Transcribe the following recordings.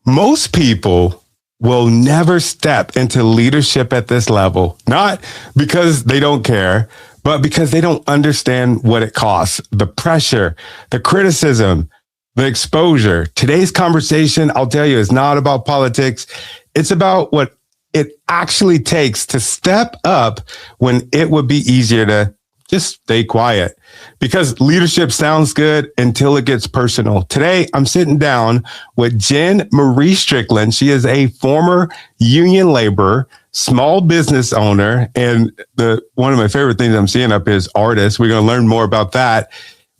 most people will never step into leadership at this level, not because they don't care, but because they don't understand what it costs, the pressure, the criticism, the exposure. Today's conversation, I'll tell you, is not about politics. It's about what it actually takes to step up when it would be easier to just stay quiet, because leadership sounds good until it gets personal. Today, I'm sitting down with Jenn Marie Strickling. She is a former union laborer, small business owner, and one of my favorite things I'm seeing up is artist. We're going to learn more about that.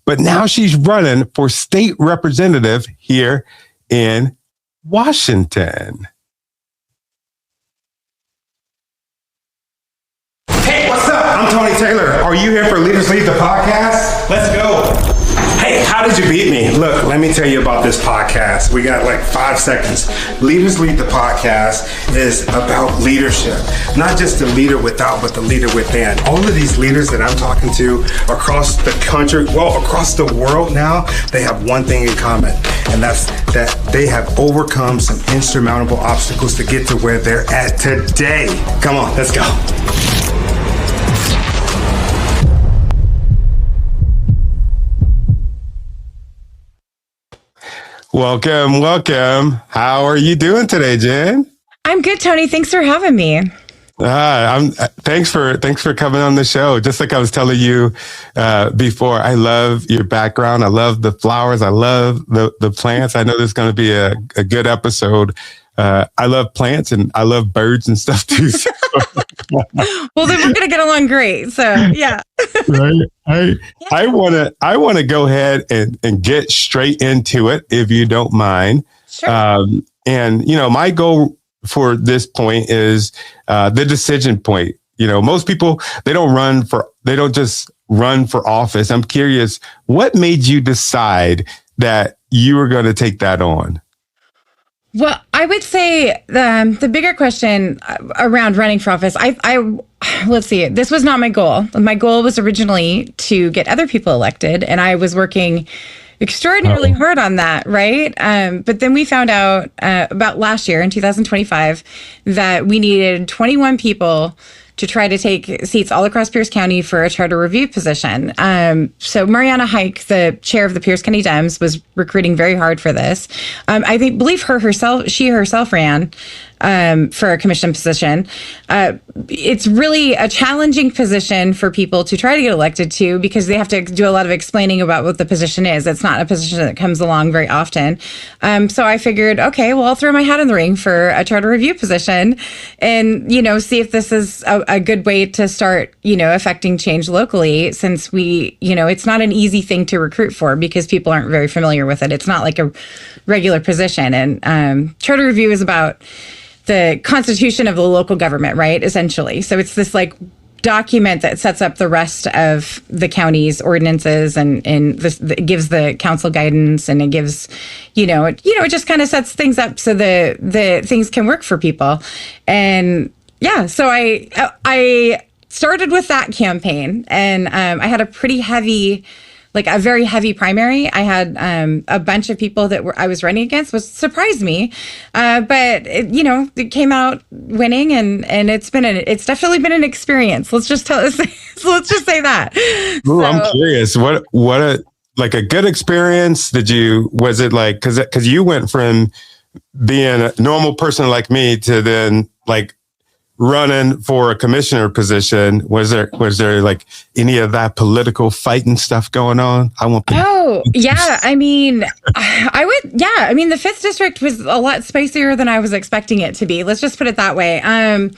But now she's running for state representative here in Washington. Hey, what's up? I'm Tony Taylor. Are you here for Leaders Lead the podcast? Let's go. Hey, how did you beat me? Look, let me tell you about this podcast. We got like 5 seconds. Leaders Lead the podcast is about leadership. Not just the leader without, but the leader within. All of these leaders that I'm talking to across the country, well, across the world now, they have one thing in common. And that's that they have overcome some insurmountable obstacles to get to where they're at today. Come on, let's go. Welcome. How are you doing today, Jenn? I'm good, Tony. Thanks for having me. Thanks for coming on the show. Just like I was telling you before, I love your background. I love the flowers. I love the plants. I know this is going to be a good episode. I love plants and I love birds and stuff too. So. Well, then we're going to get along great. So yeah. Right. I want to go ahead and get straight into it, if you don't mind. Sure. And my goal for this point is the decision point. Most people, they don't just run for office. I'm curious, what made you decide that you were going to take that on? Well, I would say the bigger question around running for office, let's see, this was not my goal. My goal was originally to get other people elected, and I was working extraordinarily hard on that, right? But then we found out about last year in 2025 that we needed 21 people to try to take seats all across Pierce County for a charter review position. So Mariana Hike, the chair of the Pierce County Dems, was recruiting very hard for this. I believe she herself ran for a commission position. It's really a challenging position for people to try to get elected to, because they have to do a lot of explaining about what the position is. It's not a position that comes along very often. So I figured, okay, well, I'll throw my hat in the ring for a charter review position and, see if this is a good way to start, affecting change locally, since it's not an easy thing to recruit for because people aren't very familiar with it. It's not like a regular position. And charter review is about the constitution of the local government, right? Essentially. So it's this document that sets up the rest of the county's ordinances and it gives the council guidance, and it gives, it just kind of sets things up so the things can work for people. And yeah, so I started with that campaign, and I had a pretty heavy, a very heavy primary. I had a bunch of people that I was running against, which surprised me. But it came out winning, and it's definitely been an experience. Let's just say that. Ooh, I'm curious. What a good experience was it like, cause you went from being a normal person like me to then running for a commissioner position. Was there any of that political fighting stuff going on? Oh, yeah. I mean, the 5th district was a lot spicier than I was expecting it to be. Let's just put it that way. I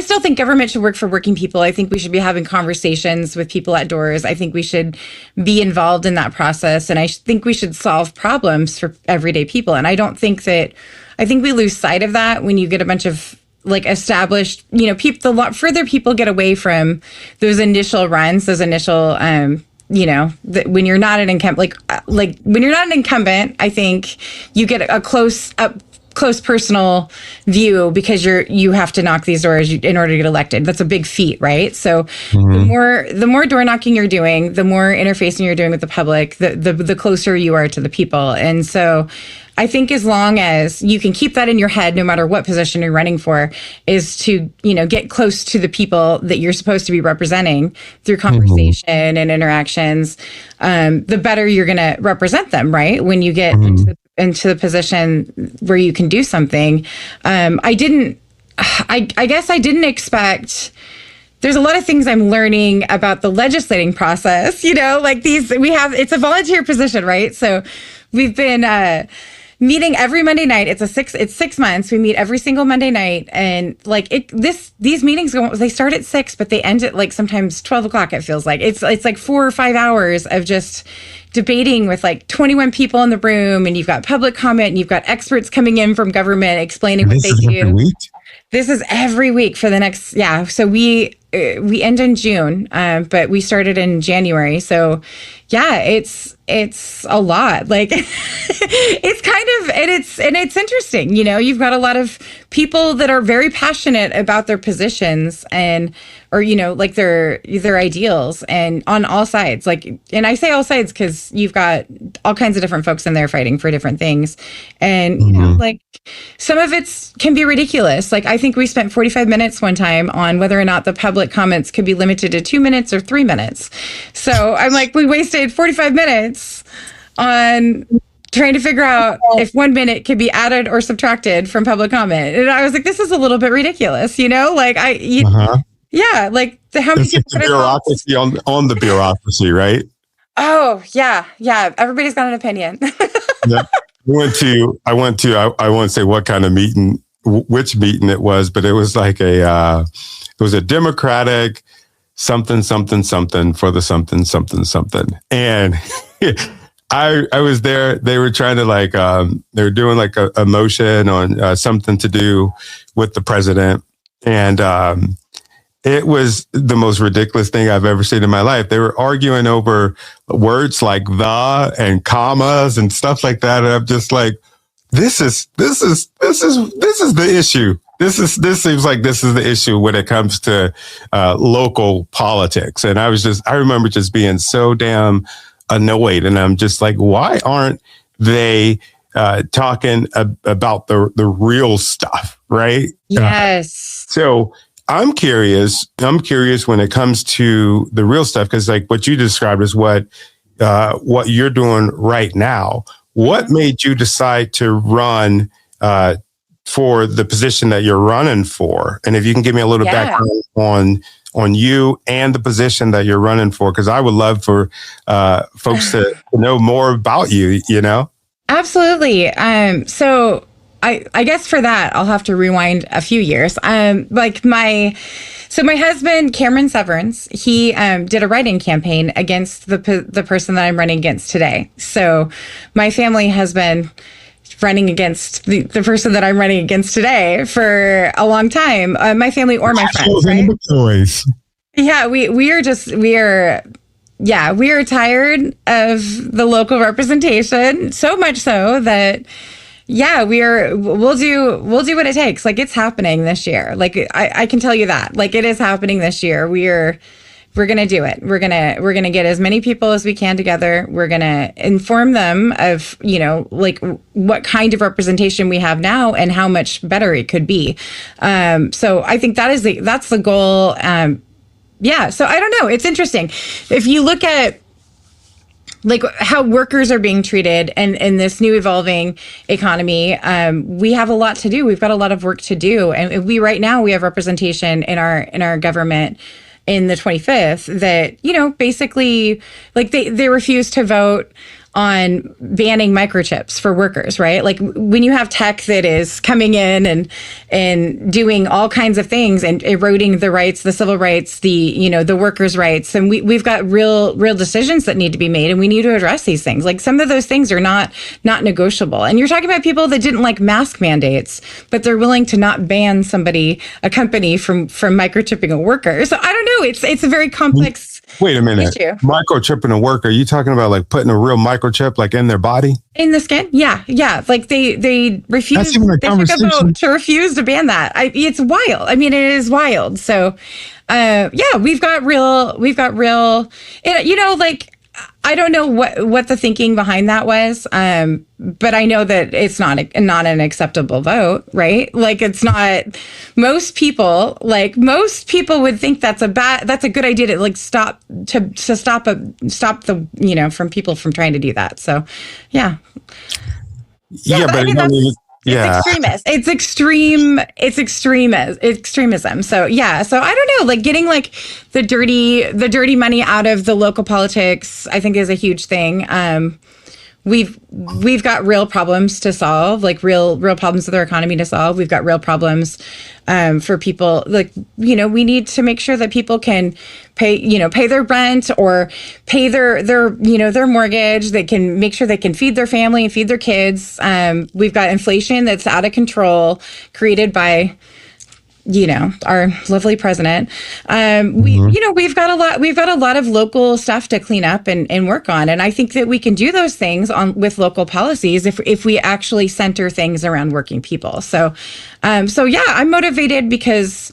still think government should work for working people. I think we should be having conversations with people at doors. I think we should be involved in that process. And I think we should solve problems for everyday people. And I think we lose sight of that when you get a bunch of established, people. A lot further people get away from those initial runs, those initial, when you're not an incumbent, when you're not an incumbent, I think you get a close close personal view because you have to knock these doors in order to get elected. That's a big feat, right? So the more door knocking you're doing, the more interfacing you're doing with the public, the closer you are to the people. And so I think as long as you can keep that in your head, no matter what position you're running for, is to, get close to the people that you're supposed to be representing through conversation and interactions, the better you're going to represent them, right? When you get into the position where you can do something. I guess I didn't expect. There's a lot of things I'm learning about the legislating process, it's a volunteer position, right? So we've been, meeting every Monday night. It's 6 months. We meet every single Monday night. And these meetings they start at 6, but they end at sometimes 12 o'clock. It feels like it's like 4 or 5 hours of just debating with 21 people in the room. And you've got public comment and you've got experts coming in from government explaining what they do. Every week? This is every week for the next, So we end in June, but we started in January. So yeah, it's a lot. It's kind of, and it's interesting, you've got a lot of people that are very passionate about their positions or their ideals, and on all sides, and I say all sides because you've got all kinds of different folks in there fighting for different things. And, some of it can be ridiculous. I think we spent 45 minutes one time on whether or not the public comments could be limited to 2 minutes or 3 minutes. So I'm we wasted 45 minutes on trying to figure out if 1 minute could be added or subtracted from public comment. And I was this is a little bit ridiculous, Yeah, how many people the bureaucracy on the bureaucracy, right? Oh, yeah. Everybody's got an opinion. Yeah. I won't say what kind of meeting, which meeting it was, but it was it was a Democratic something for the something. And I was there. They were trying to they were doing a motion on something to do with the president. And it was the most ridiculous thing I've ever seen in my life. They were arguing over words like the and commas and stuff like that. And I'm just this is the issue. This seems like this is the issue when it comes to local politics. And I remember just being so damn annoyed. And I'm just why aren't they talking about the real stuff, right? Yes. So I'm curious when it comes to the real stuff, because what you described is what you're doing right now. What made you decide to run for the position that you're running for? And if you can give me a little background on you and the position that you're running for, because I would love for folks to know more about you, Absolutely. So I guess for that, I'll have to rewind a few years. My husband, Cameron Severance, he did a write-in campaign against the person that I'm running against today. So my family has been running against the person that I'm running against today for a long time. My family or my friends, right? Yeah, we are tired of the local representation, so much so that we'll do what it takes. It's happening this year. I can tell you that. It is happening this year. We're going to do it. We're going to get as many people as we can together. We're going to inform them of, what kind of representation we have now and how much better it could be. So I think that's the goal. So I don't know. It's interesting. If you look at how workers are being treated and in this new evolving economy, we have a lot to do. We've got a lot of work to do. And right now we have representation in our government in the 25th that, basically they refuse to vote on banning microchips for workers, right? When you have tech that is coming in and doing all kinds of things and eroding the rights, the civil rights, the workers' rights, and we've got real decisions that need to be made, and we need to address these things. Some of those things are not negotiable. And you're talking about people that didn't like mask mandates, but they're willing to not ban a company from microchipping a worker. So I don't know. It's a very complex Wait a minute. issue. Microchipping a worker, are you talking about like putting a real microchip like in their body? In the skin? Yeah. Like they refuse. That's even a They took a conversation. vote to refuse to ban that. It's wild. I mean, it is wild. So, we've got real, like, I don't know what the thinking behind that was. But I know that it's not an acceptable vote, right? Like, it's not. Most people would think that's a good idea to like stop the from people from trying to do that. So, yeah. Yeah, but I mean, yeah. it's extremist. It's extreme. It's extremism. So yeah. So I don't know. Like getting like the dirty money out of the local politics, I think is a huge thing. We've got real problems to solve, like real problems with our economy to solve. We've got real problems for people. Like, we need to make sure that people can pay their rent or pay their mortgage. They can make sure they can feed their family and feed their kids. We've got inflation that's out of control, created by our lovely president. We've got a lot of local stuff to clean up and work on. And I think that we can do those things with local policies if we actually center things around working people. So yeah, I'm motivated because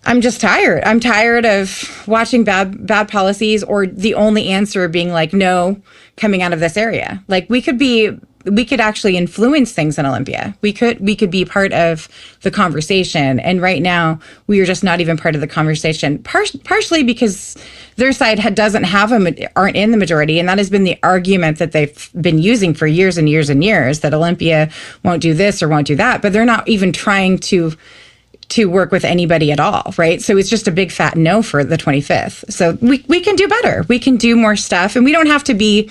I'm just tired. I'm tired of watching bad policies or the only answer being like, no, coming out of this area. Like we could actually influence things in Olympia. We could be part of the conversation. And right now we are just not even part of the conversation, partially because their side aren't in the majority. And that has been the argument that they've been using for years and years and years, that Olympia won't do this or won't do that, but they're not even trying to work with anybody at all, right? So it's just a big fat no for the 25th. So we can do better. We can do more stuff, and we don't have to be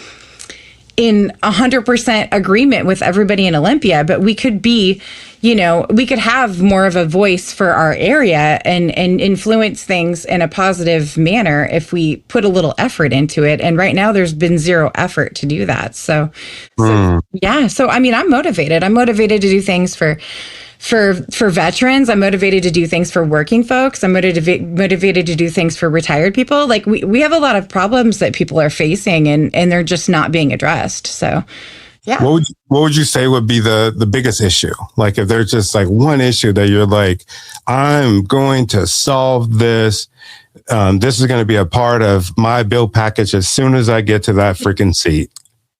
in 100% agreement with everybody in Olympia, but we could be, we could have more of a voice for our area and influence things in a positive manner if we put a little effort into it. And right now there's been zero effort to do that. So yeah. So, I mean, I'm motivated. I'm motivated to do things for veterans. I'm motivated to do things for working folks. I'm motivated to do things for retired people. Like we have a lot of problems that people are facing and they're just not being addressed. So yeah. What would you say would be the biggest issue? Like if there's just like one issue that you're like, I'm going to solve this. This is going to be a part of my bill package as soon as I get to that freaking seat.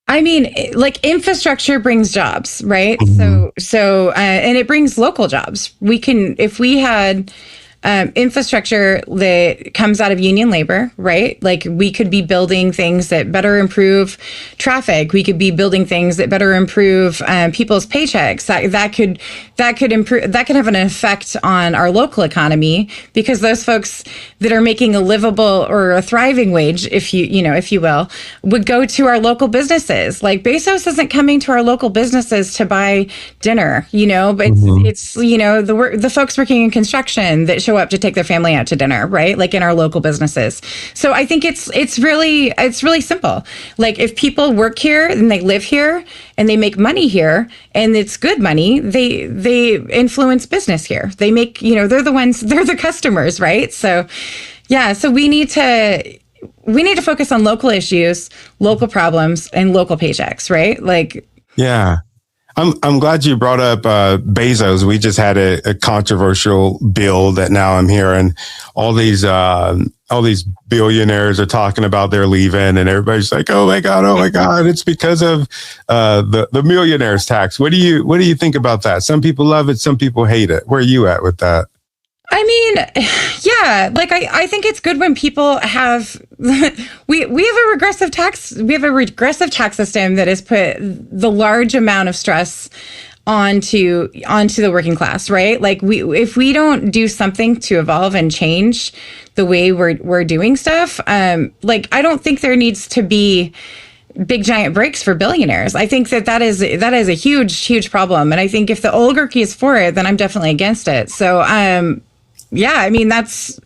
I mean, like infrastructure brings jobs, right? Mm-hmm. So, and it brings local jobs. If we had infrastructure that comes out of union labor, right? Like we could be building things that better improve traffic. We could be building things that better improve people's paychecks. That could improve. That could have an effect on our local economy, because those folks that are making a livable or a thriving wage, if you will, would go to our local businesses. Like Bezos isn't coming to our local businesses to buy dinner, but it's the folks working in construction that show up to take their family out to dinner, right? Like in our local businesses. So I think it's really simple. Like if people work here and they live here and they make money here and it's good money, they influence business here. They make, they're the customers, right? So yeah, so we need to focus on local issues, local problems, and local paychecks, right? Like, yeah. I'm glad you brought up Bezos. We just had a controversial bill that now I'm hearing all these billionaires are talking about they're leaving, and everybody's like, oh my God, it's because of the millionaires tax. What do you think about that? Some people love it, some people hate it. Where are you at with that? I mean, yeah, like I think it's good when people have we have a regressive tax system that has put the large amount of stress onto the working class, right? Like if we don't do something to evolve and change the way we're doing stuff, like I don't think there needs to be big giant breaks for billionaires. I think that is a huge problem, and I think if the oligarchy is for it, then I'm definitely against it. So yeah, I mean, that's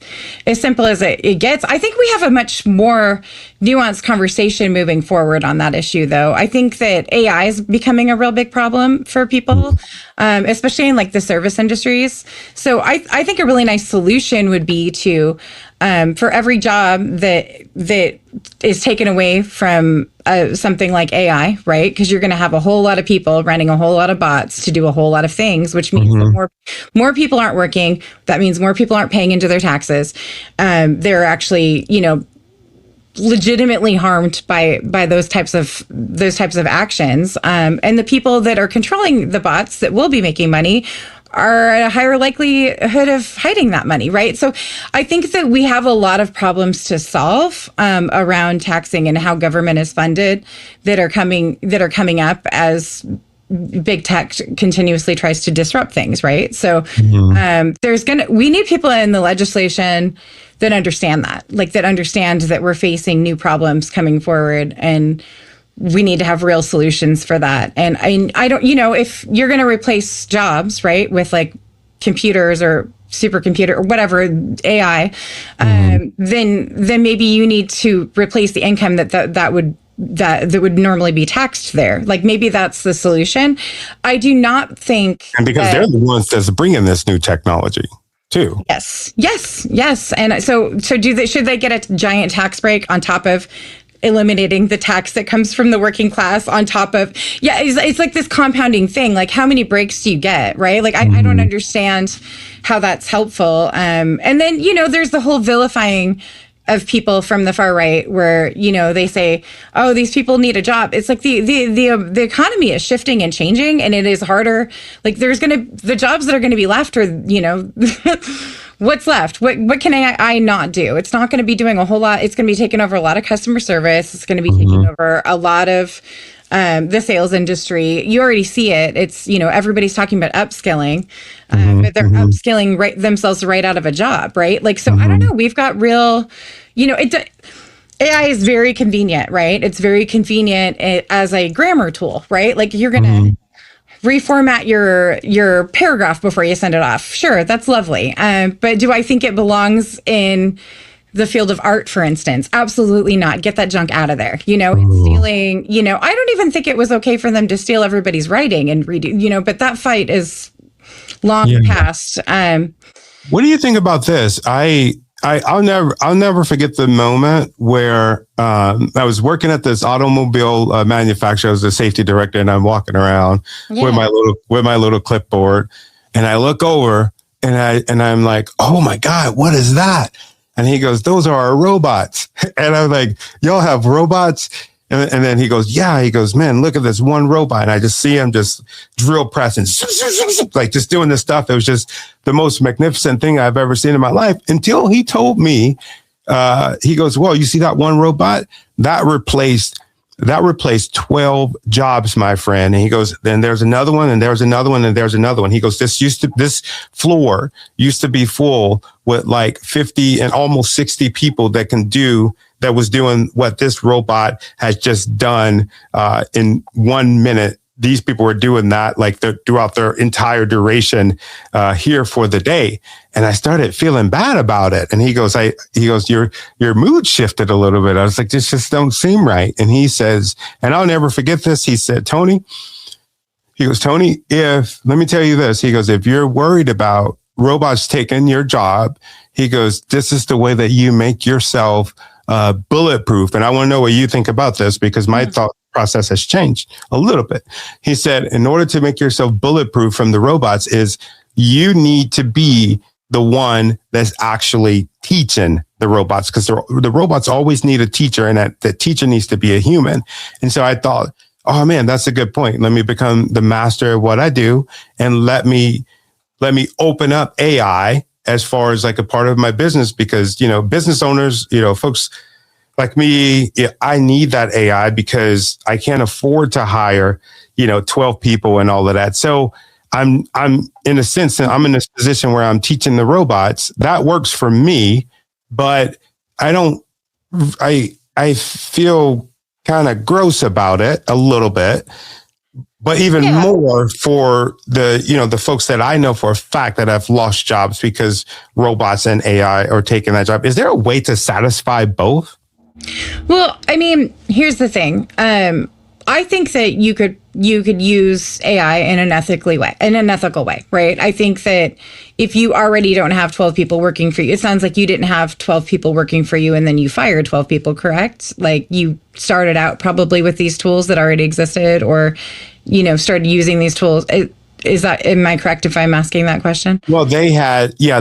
as simple as it gets. I think we have a much more nuanced conversation moving forward on that issue, though. I think that AI is becoming a real big problem for people, especially in like the service industries. So I think a really nice solution would be to, for every job that is taken away from something like AI, right? Because you're going to have a whole lot of people running a whole lot of bots to do a whole lot of things, which means that more people aren't working. That means more people aren't paying into their taxes. They're actually, legitimately harmed by those types of actions. And the people that are controlling the bots that will be making money are at a higher likelihood of hiding that money, right? So I think that we have a lot of problems to solve around taxing and how government is funded that are coming up as big tech continuously tries to disrupt things, right? So we need people in the legislation that understand that we're facing new problems coming forward, and we need to have real solutions for that. And I don't, if you're going to replace jobs, right, with like computers or supercomputer or whatever AI, then maybe you need to replace the income that would normally be taxed there. Like maybe that's the solution. I do not think, and because they're the ones that's bringing this new technology too. Yes. And so should they get a giant tax break on top of eliminating the tax that comes from the working class on top of, it's like this compounding thing. Like how many breaks do you get, right? Like I don't understand how that's helpful. And then, there's the whole vilifying of people from the far right where, they say, oh, these people need a job. It's like the economy is shifting and changing, and it is harder. Like the jobs that are going to be left are, what's left? What can I not do? It's not going to be doing a whole lot. It's going to be taking over a lot of customer service. It's going to be taking over a lot of the sales industry. You already see it. It's, everybody's talking about upskilling, but they're upskilling themselves right out of a job, right? Like, so I don't know. We've got real, AI is very convenient, right? It's very convenient as a grammar tool, right? Like you're going to reformat your paragraph before you send it off. Sure, that's lovely. But do I think it belongs in the field of art, for instance? Absolutely not. Get that junk out of there. It's stealing, I don't even think it was okay for them to steal everybody's writing and redo, but that fight is long past. What do you think about this? I'll never forget the moment where I was working at this automobile manufacturer. I was the safety director, and I'm walking around with my little clipboard, and I look over and I'm like, oh my God, what is that? And he goes, those are our robots. And I'm like, y'all have robots? And then he goes, yeah. He goes, man, look at this one robot. And I just see him just drill pressing, like just doing this stuff. It was just the most magnificent thing I've ever seen in my life until he told me, he goes, well, you see that one robot? That replaced 12 jobs, my friend. And he goes, then there's another one, and there's another one, and there's another one. He goes, this floor used to be full with like 50 and almost 60 people that was doing what this robot has just done in 1 minute. These people were doing that like throughout their entire duration here for the day. And I started feeling bad about it. And he goes, your mood shifted a little bit. I was like, this just don't seem right. And he says, and I'll never forget this. He said, Tony, let me tell you this. He goes, if you're worried about robots taking your job, he goes, this is the way that you make yourself bulletproof. And I want to know what you think about this, because my thought process has changed a little bit. He said, in order to make yourself bulletproof from the robots is you need to be the one that's actually teaching the robots, because the robots always need a teacher, and that the teacher needs to be a human. And so I thought, oh man, that's a good point. Let me become the master of what I do, and let me open up AI as far as like a part of my business, because, business owners, folks like me, I need that AI because I can't afford to hire, 12 people and all of that. So I'm in a sense, I'm in this position where I'm teaching the robots. That works for me, but I feel kind of gross about it a little bit. But even more for the folks that I know for a fact that have lost jobs because robots and AI are taking that job. Is there a way to satisfy both? Well, I mean, here's the thing. I think that you could use AI in an ethical way, right? I think that if you already don't have 12 people working for you, it sounds like you didn't have 12 people working for you and then you fired 12 people, correct? Like you started out probably with these tools that already existed, or, started using these tools. Am I correct if I'm asking that question? Well, they had that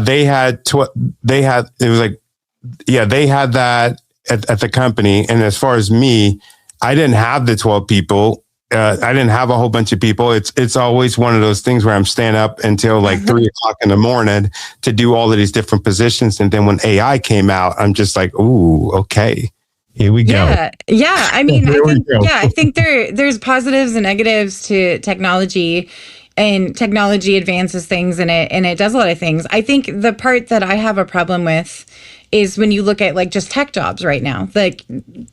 at the company. And as far as me, I didn't have the 12 people. I didn't have a whole bunch of people. It's always one of those things where I'm staying up until like 3:00 in the morning to do all of these different positions. And then when AI came out, I'm just like, ooh, okay, here we go. Yeah. I mean, I think there's positives and negatives to technology, and technology advances things and it does a lot of things. I think the part that I have a problem with is when you look at like just tech jobs right now. Like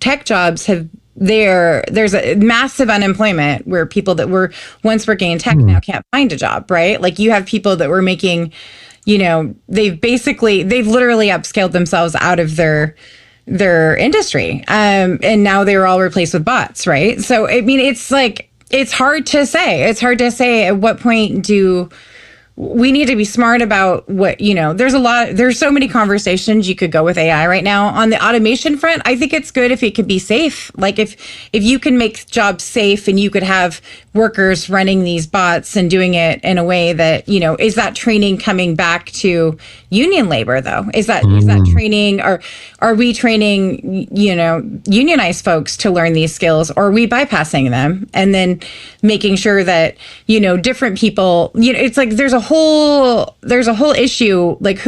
tech jobs there's a massive unemployment where people that were once working in tech now can't find a job, right? Like you have people that were making, they've literally upscaled themselves out of their industry. And now they're all replaced with bots, right? So, I mean, it's hard to say. It's hard to say at what point we need to be smart about what, there's so many conversations you could go with AI right now. On the automation front, I think it's good if it could be safe. Like if you can make jobs safe and you could have workers running these bots and doing it in a way that, is that training coming back to union labor though? Is that training, or are we training, unionized folks to learn these skills, or are we bypassing them and then making sure that, different people, it's like there's a whole issue. Like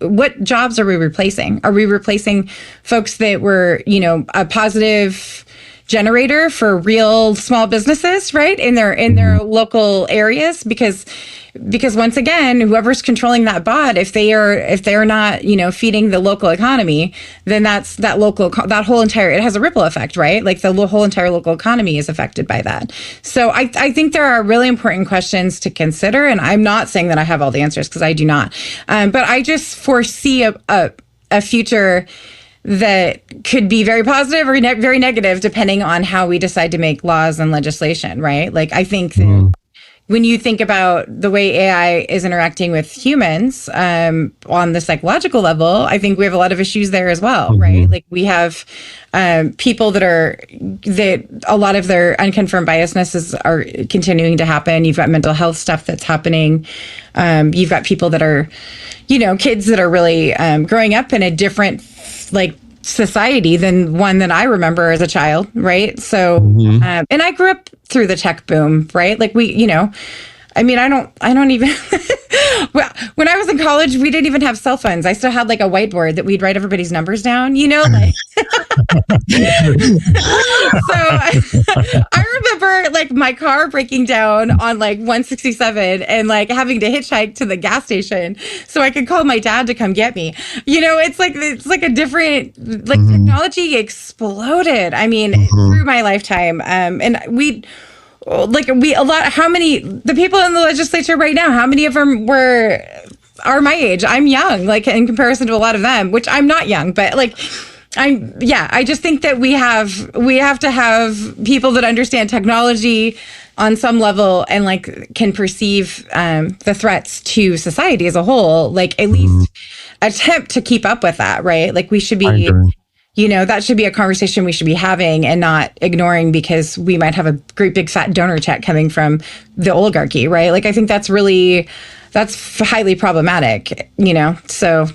what jobs are we replacing? Are we replacing folks that were, a positive generator for real small businesses, right? In their local areas, because once again, whoever's controlling that bot, if they're not, feeding the local economy, then that whole entire, it has a ripple effect, right? Like the whole entire local economy is affected by that. So I think there are really important questions to consider, and I'm not saying that I have all the answers because I do not, but I just foresee a future that could be very positive or very negative depending on how we decide to make laws and legislation, right? Like I think that when you think about the way AI is interacting with humans on the psychological level, I think we have a lot of issues there as well, right? Like we have people that a lot of their unconfirmed biasnesses are continuing to happen. You've got mental health stuff that's happening. You've got people that are, kids that are really growing up in a different society than one that I remember as a child, right? So, and I grew up through the tech boom, right? Like I don't even, well, when I was in college, we didn't even have cell phones. I still had like a whiteboard that we'd write everybody's numbers down, like. So I remember like my car breaking down on like 167 and like having to hitchhike to the gas station so I could call my dad to come get me. It's like a different, technology exploded. I mean, through my lifetime. And how many, the people in the legislature right now, how many of them are my age? I'm young, like in comparison to a lot of them, which I'm not young, but like, I just think that we have to have people that understand technology on some level and like can perceive the threats to society as a whole, like at least attempt to keep up with that, right? Like we should be, that should be a conversation we should be having and not ignoring because we might have a great big fat donor check coming from the oligarchy, right? Like I think that's highly problematic, so.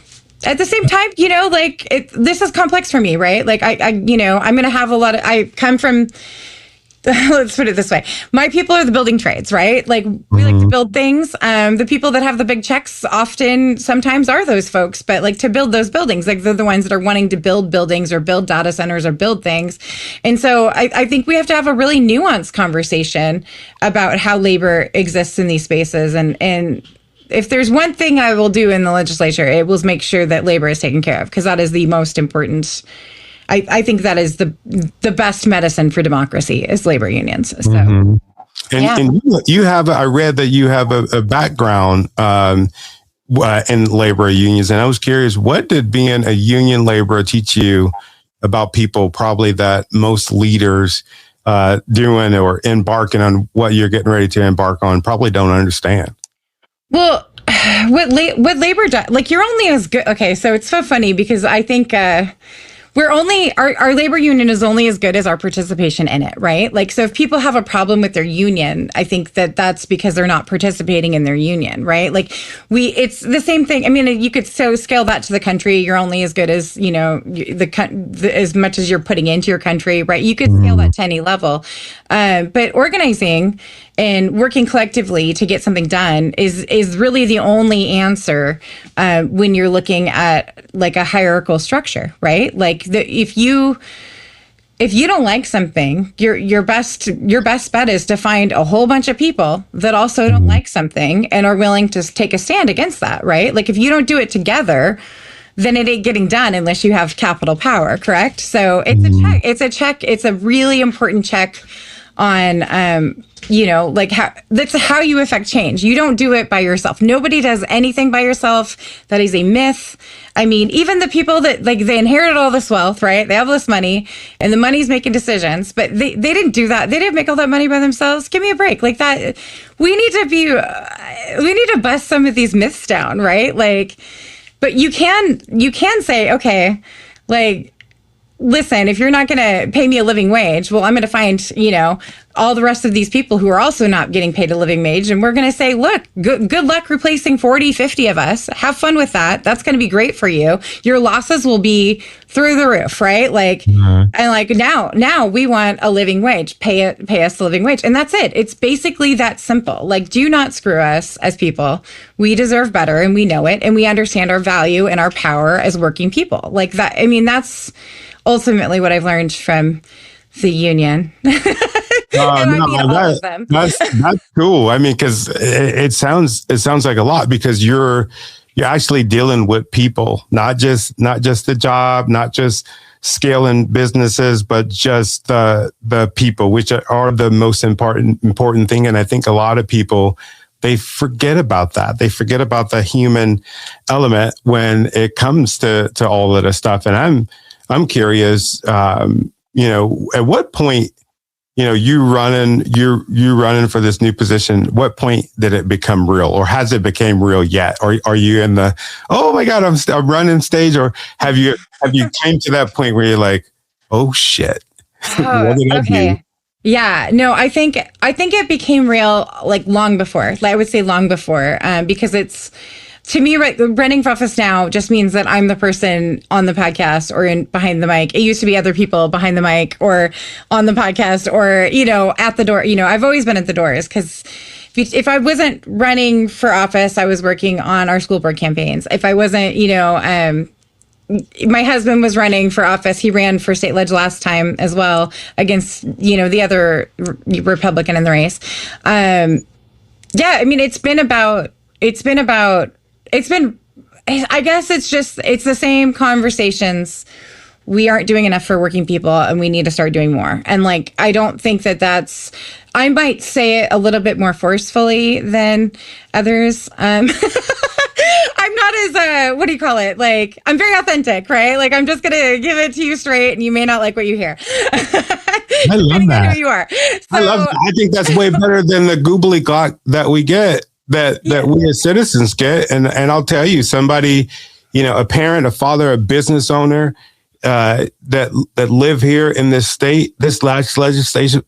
At the same time, this is complex for me, right? Like I'm going to have I come from, let's put it this way. My people are the building trades, right? Like we like to build things. The people that have the big checks sometimes are those folks, but like to build those buildings, like they're the ones that are wanting to build buildings or build data centers or build things. And so I think we have to have a really nuanced conversation about how labor exists in these spaces. And if there's one thing I will do in the legislature, it will make sure that labor is taken care of, because that is the most important. I think that is the best medicine for democracy is labor unions. So, and you have, I read that you have a background in labor unions, and I was curious, what did being a union laborer teach you about people probably that most leaders doing or embarking on what you're getting ready to embark on probably don't understand. Well, what labor does, like, you're only as good. Okay, so it's so funny because I think we're only, our labor union is only as good as our participation in it, right? Like, so if people have a problem with their union, I think that that's because they're not participating in their union, right? Like, it's the same thing. I mean, you could so scale that to the country. You're only as good as, as much as you're putting into your country, right? You could scale that to any level. But organizing and working collectively to get something done is really the only answer when you're looking at like a hierarchical structure, right? Like if you don't like something, your best bet is to find a whole bunch of people that also don't like something and are willing to take a stand against that, right? Like if you don't do it together, then it ain't getting done unless you have capital power, correct? So it's a check. It's a check. It's a really important check on like that's how you affect change. You don't do it by yourself. Nobody does anything by yourself. That is a myth. I mean, even the people that like they inherited all this wealth, right? They have all this money and the money's making decisions, but they didn't do that. They didn't make all that money by themselves. Give me a break. Like that. We need to bust some of these myths down, right? Like, but you can say, okay, like, listen, if you're not going to pay me a living wage, well, I'm going to find, all the rest of these people who are also not getting paid a living wage. And we're going to say, look, good luck replacing 40, 50 of us. Have fun with that. That's going to be great for you. Your losses will be through the roof, right? Like, and like now we want a living wage, pay us the living wage. And that's it. It's basically that simple. Like, do not screw us as people. We deserve better and we know it. And we understand our value and our power as working people like that. I mean, that's ultimately what I've learned from the union. That's cool. I mean, because it sounds like a lot because you're actually dealing with people, not just the job, not just scaling businesses, but just the people, which are the most important thing. And I think a lot of people, they forget about that. They forget about the human element when it comes to all of this stuff. And I'm curious, at what point, you running for this new position, what point did it become real, or has it became real yet? Or are you in the, oh my God, I'm running stage, or have you came to that point where you're like, oh shit, what did I do? Yeah, no, I think it became real like long before. I would say long before, because it's, to me, running for office now just means that I'm the person on the podcast or behind the mic. It used to be other people behind the mic or on the podcast or, at the door. I've always been at the doors because if I wasn't running for office, I was working on our school board campaigns. If I wasn't, my husband was running for office. He ran for state leg last time as well against, the other Republican in the race. I mean, I guess it's the same conversations. We aren't doing enough for working people and we need to start doing more. And like, I don't think I might say it a little bit more forcefully than others. I'm not as, what do you call it? Like, I'm very authentic, right? Like, I'm just going to give it to you straight and you may not like what you hear. I love that. Who you are. So, I love that. I think that's way better than the googly gawk that we get. That we as citizens get. And I'll tell you, somebody, a parent, a father, a business owner that live here in this state, this last legislative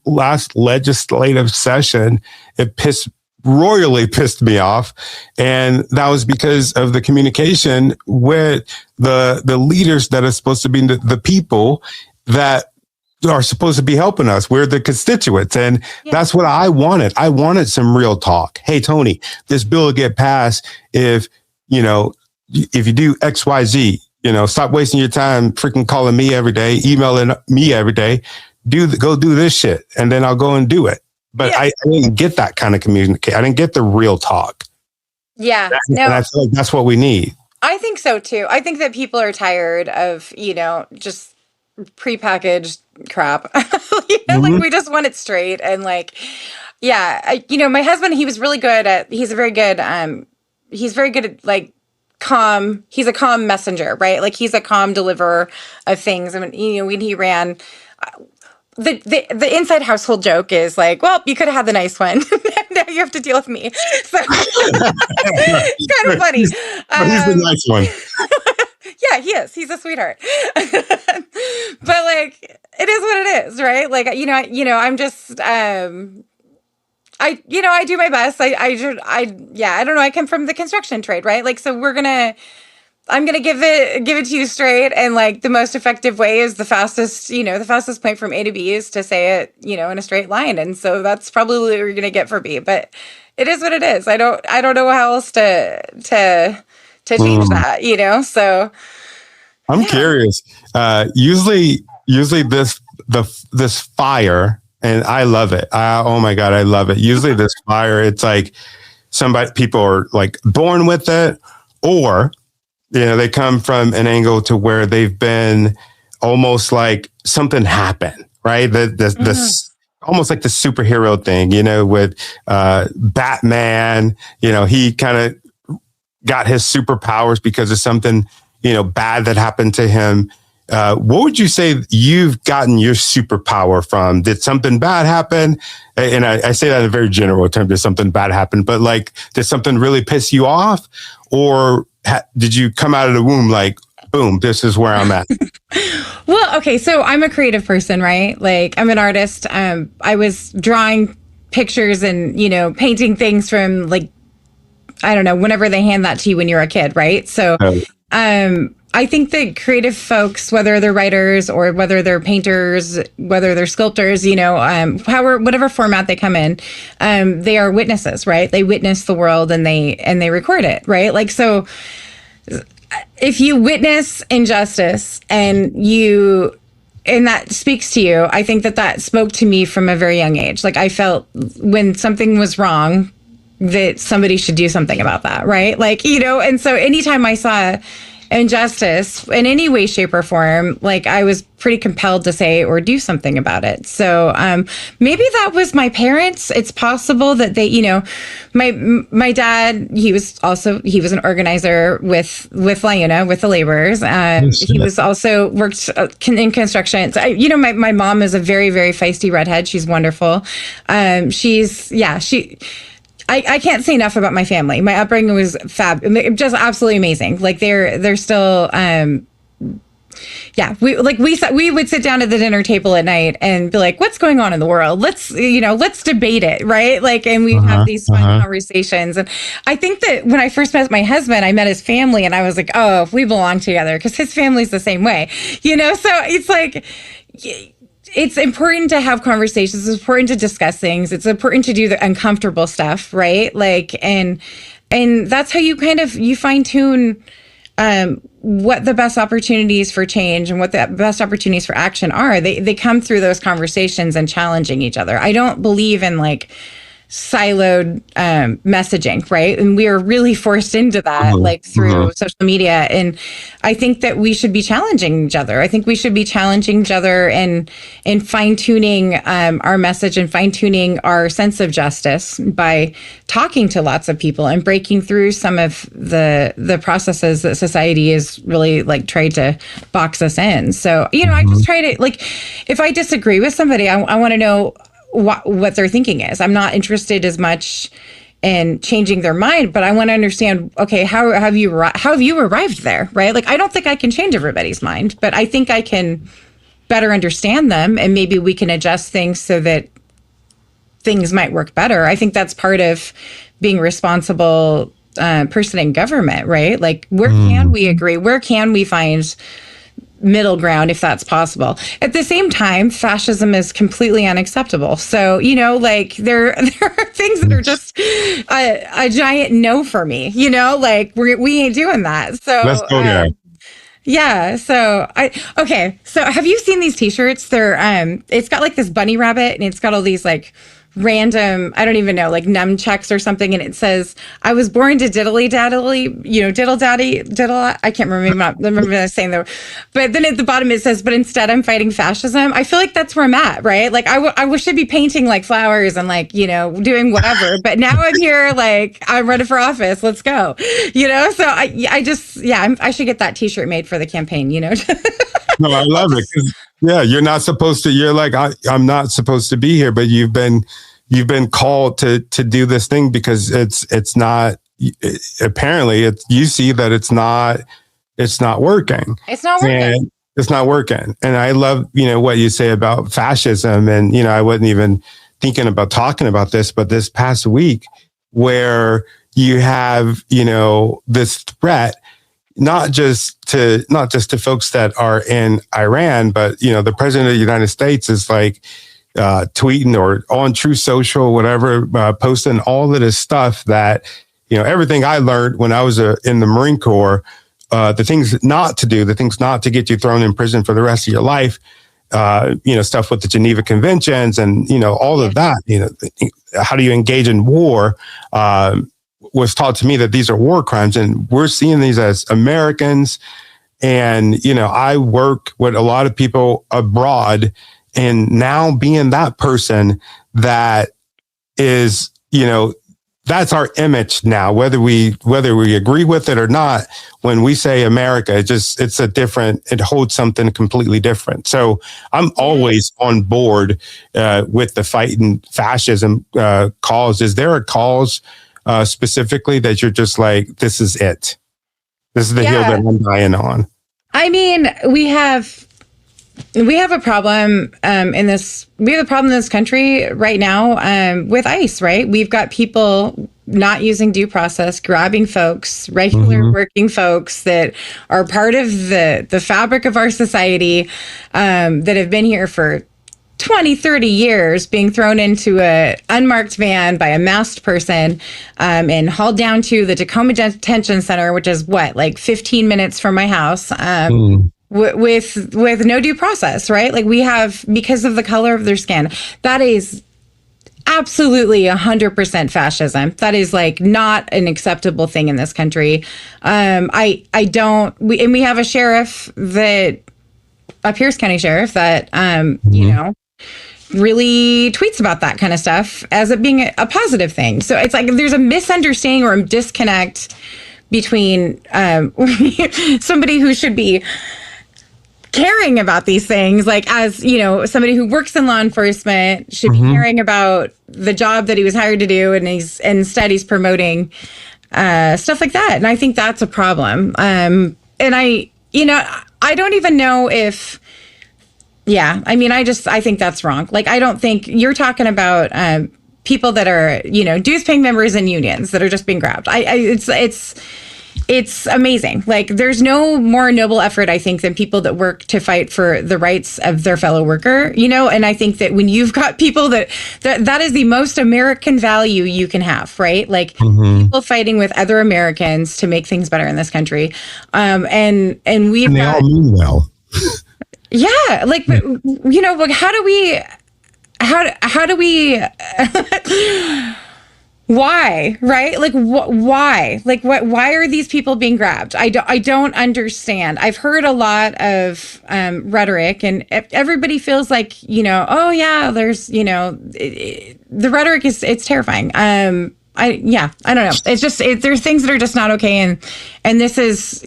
session, it royally pissed me off. And that was because of the communication with the leaders that are supposed to be the people that are supposed to be helping us. We're the constituents. And that's what I wanted. I wanted some real talk. Hey, Tony, this bill will get passed if you do X, Y, Z, stop wasting your time freaking calling me every day, emailing me every day, go do this shit. And then I'll go and do it. But I didn't get that kind of communication. I didn't get the real talk. Yeah. And I feel like that's what we need. I think so too. I think that people are tired of, just prepackaged crap. Like we just want it straight. And like, my husband, he's very good at like calm. He's a calm messenger, right? Like he's a calm deliverer of things. I mean, when he ran, the inside household joke is like, well, you could have had the nice one. Now you have to deal with me. So it's kind of funny. He's the nice one. Yeah, he is. He's a sweetheart. But like, it is what it is, right? Like, I'm just, I do my best. I don't know. I come from the construction trade, right? Like, so I'm gonna give it to you straight, and like the most effective way is the fastest point from A to B is to say it, in a straight line, and so that's probably what you're gonna get from me. But it is what it is. I don't know how else to change that, So I'm curious. Usually this fire, and I love it. Oh my God, I love it. Usually this fire, it's like people are like born with it, or they come from an angle to where they've been almost like something happened, right? This almost like the superhero thing, with Batman. He kind of got his superpowers because of something bad that happened to him. What would you say you've gotten your superpower from? Did something bad happen? And I say that in a very general term. Did something bad happen? But like, did something really piss you off, or did you come out of the womb like, boom, this is where I'm at? Well, okay, so I'm a creative person, right? Like, I'm an artist. I was drawing pictures and painting things from like, I don't know, whenever they hand that to you when you're a kid, right? So, I think that creative folks, whether they're writers or whether they're painters, whether they're sculptors, whatever format they come in, they are witnesses, right? They witness the world and they record it, right? Like, so if you witness injustice and that speaks to you, I think that spoke to me from a very young age. Like, I felt when something was wrong, that somebody should do something about that, right? Like, and so anytime I saw injustice in any way, shape, or form, like I was pretty compelled to say or do something about it. So maybe that was my parents. It's possible that they, my dad, he was an organizer with LIUNA, with the laborers. He was also worked in construction. So, my mom is a very, very feisty redhead. She's wonderful. I can't say enough about my family. My upbringing was just absolutely amazing. Like they're still, we would sit down at the dinner table at night and be like, what's going on in the world? Let's debate it. Right. Like, and we'd have these fun conversations. And I think that when I first met my husband, I met his family and I was like, oh, we belong together, because his family's the same way, so it's like, it's important to have conversations. It's important to discuss things. It's important to do the uncomfortable stuff, right? Like, and that's how you fine tune what the best opportunities for change and what the best opportunities for action are. They come through those conversations and challenging each other. I don't believe in like siloed messaging, right? And we are really forced into that, like through social media. And I think that we should be challenging each other. I think we should be challenging each other and fine tuning our message and fine tuning our sense of justice by talking to lots of people and breaking through some of the processes that society is really like tried to box us in. So, I just try to, like, if I disagree with somebody, I want to know what their thinking is. I'm not interested as much in changing their mind, but I want to understand, okay, how have you arrived there, right? Like, I don't think I can change everybody's mind, but I think I can better understand them, and maybe we can adjust things so that things might work better. I think that's part of being responsible person in government, right? Like, where can we agree? Where can we find middle ground, if that's possible? At the same time, fascism is completely unacceptable. So, like there are things that are just a giant no for me, like we ain't doing that. So let's go there. Yeah. So So have you seen these t-shirts? They're it's got like this bunny rabbit and it's got all these like random, I don't even know, like nunchucks or something. And it says, I was born to diddly daddly, diddle daddy, diddle. I can't remember saying that. But then at the bottom it says, but instead I'm fighting fascism. I feel like that's where I'm at, right? Like I should be painting like flowers and like, doing whatever. But now I'm here, like I'm running for office. Let's go. So I should get that t-shirt made for the campaign, No, I love it. Yeah, you're not supposed to. You're like, I'm not supposed to be here, but you've been called to do this thing because it's not. Apparently, you see that it's not working. It's not working. And it's not working. And I love what you say about fascism. And I wasn't even thinking about talking about this, but this past week, where you have this threat. Not just to folks that are in Iran, but the president of the United States is like tweeting or on True Social, whatever, posting all of this stuff that everything I learned when I was in the Marine Corps, the things not to do, the things not to get you thrown in prison for the rest of your life, stuff with the Geneva Conventions and all of that. How do you engage in war? Was taught to me that these are war crimes, and we're seeing these as Americans. And, I work with a lot of people abroad, and now being that person that is, that's our image now, whether we agree with it or not. When we say America, it holds something completely different. So I'm always on board with the fighting fascism cause. Is there a cause specifically that you're just like, this is it? This is the hill that I'm dying on. I mean, we have a problem in this country right now with ICE, right? We've got people not using due process, grabbing folks, regular working folks that are part of the fabric of our society, that have been here for 20, 30 years, being thrown into a unmarked van by a masked person and hauled down to the Tacoma Detention Center, which is 15 minutes from my house, with no due process, right? Like we have, because of the color of their skin. That is absolutely 100% fascism. That is like not an acceptable thing in this country. We have a sheriff a Pierce County sheriff that, really tweets about that kind of stuff as it being a positive thing. So it's like there's a misunderstanding or a disconnect between somebody who should be caring about these things, like as somebody who works in law enforcement should be caring about the job that he was hired to do, and instead he's promoting stuff like that. And I think that's a problem. And I don't even know if. Yeah, I mean, I think that's wrong. Like, I don't think you're talking about people that are, dues paying members in unions that are just being grabbed. It's amazing. Like, there's no more noble effort, I think, than people that work to fight for the rights of their fellow worker, and I think that when you've got people that is the most American value you can have, right? Like people fighting with other Americans to make things better in this country. And they all mean well. Yeah, like how do we why, right? Like why? Like why are these people being grabbed? I don't understand. I've heard a lot of rhetoric, and everybody feels like, oh yeah, there's, the rhetoric it's terrifying. I don't know. It's just there's things that are just not okay, and this is,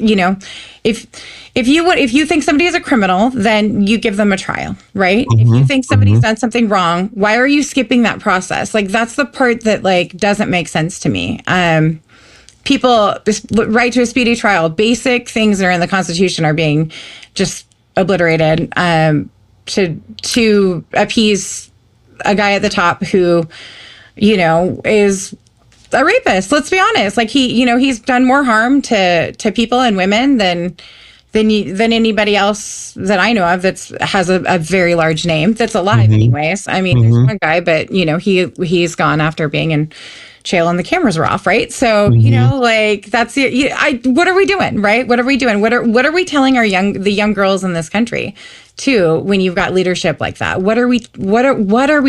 if you think somebody is a criminal, then you give them a trial, right? If you think somebody's done something wrong, why are you skipping that process? Like that's the part that doesn't make sense to me. People right to a speedy trial, basic things that are in the Constitution are being just obliterated to appease a guy at the top who, is a rapist. Let's be honest. Like he's done more harm to people and women than anybody else that I know of has a very large name that's alive anyways. I mean, there's one guy, but he's gone after being in jail and the cameras were off, right? So, like that's what are we doing, right? What are we doing? What are we telling the young girls in this country too, when you've got leadership like that? What are we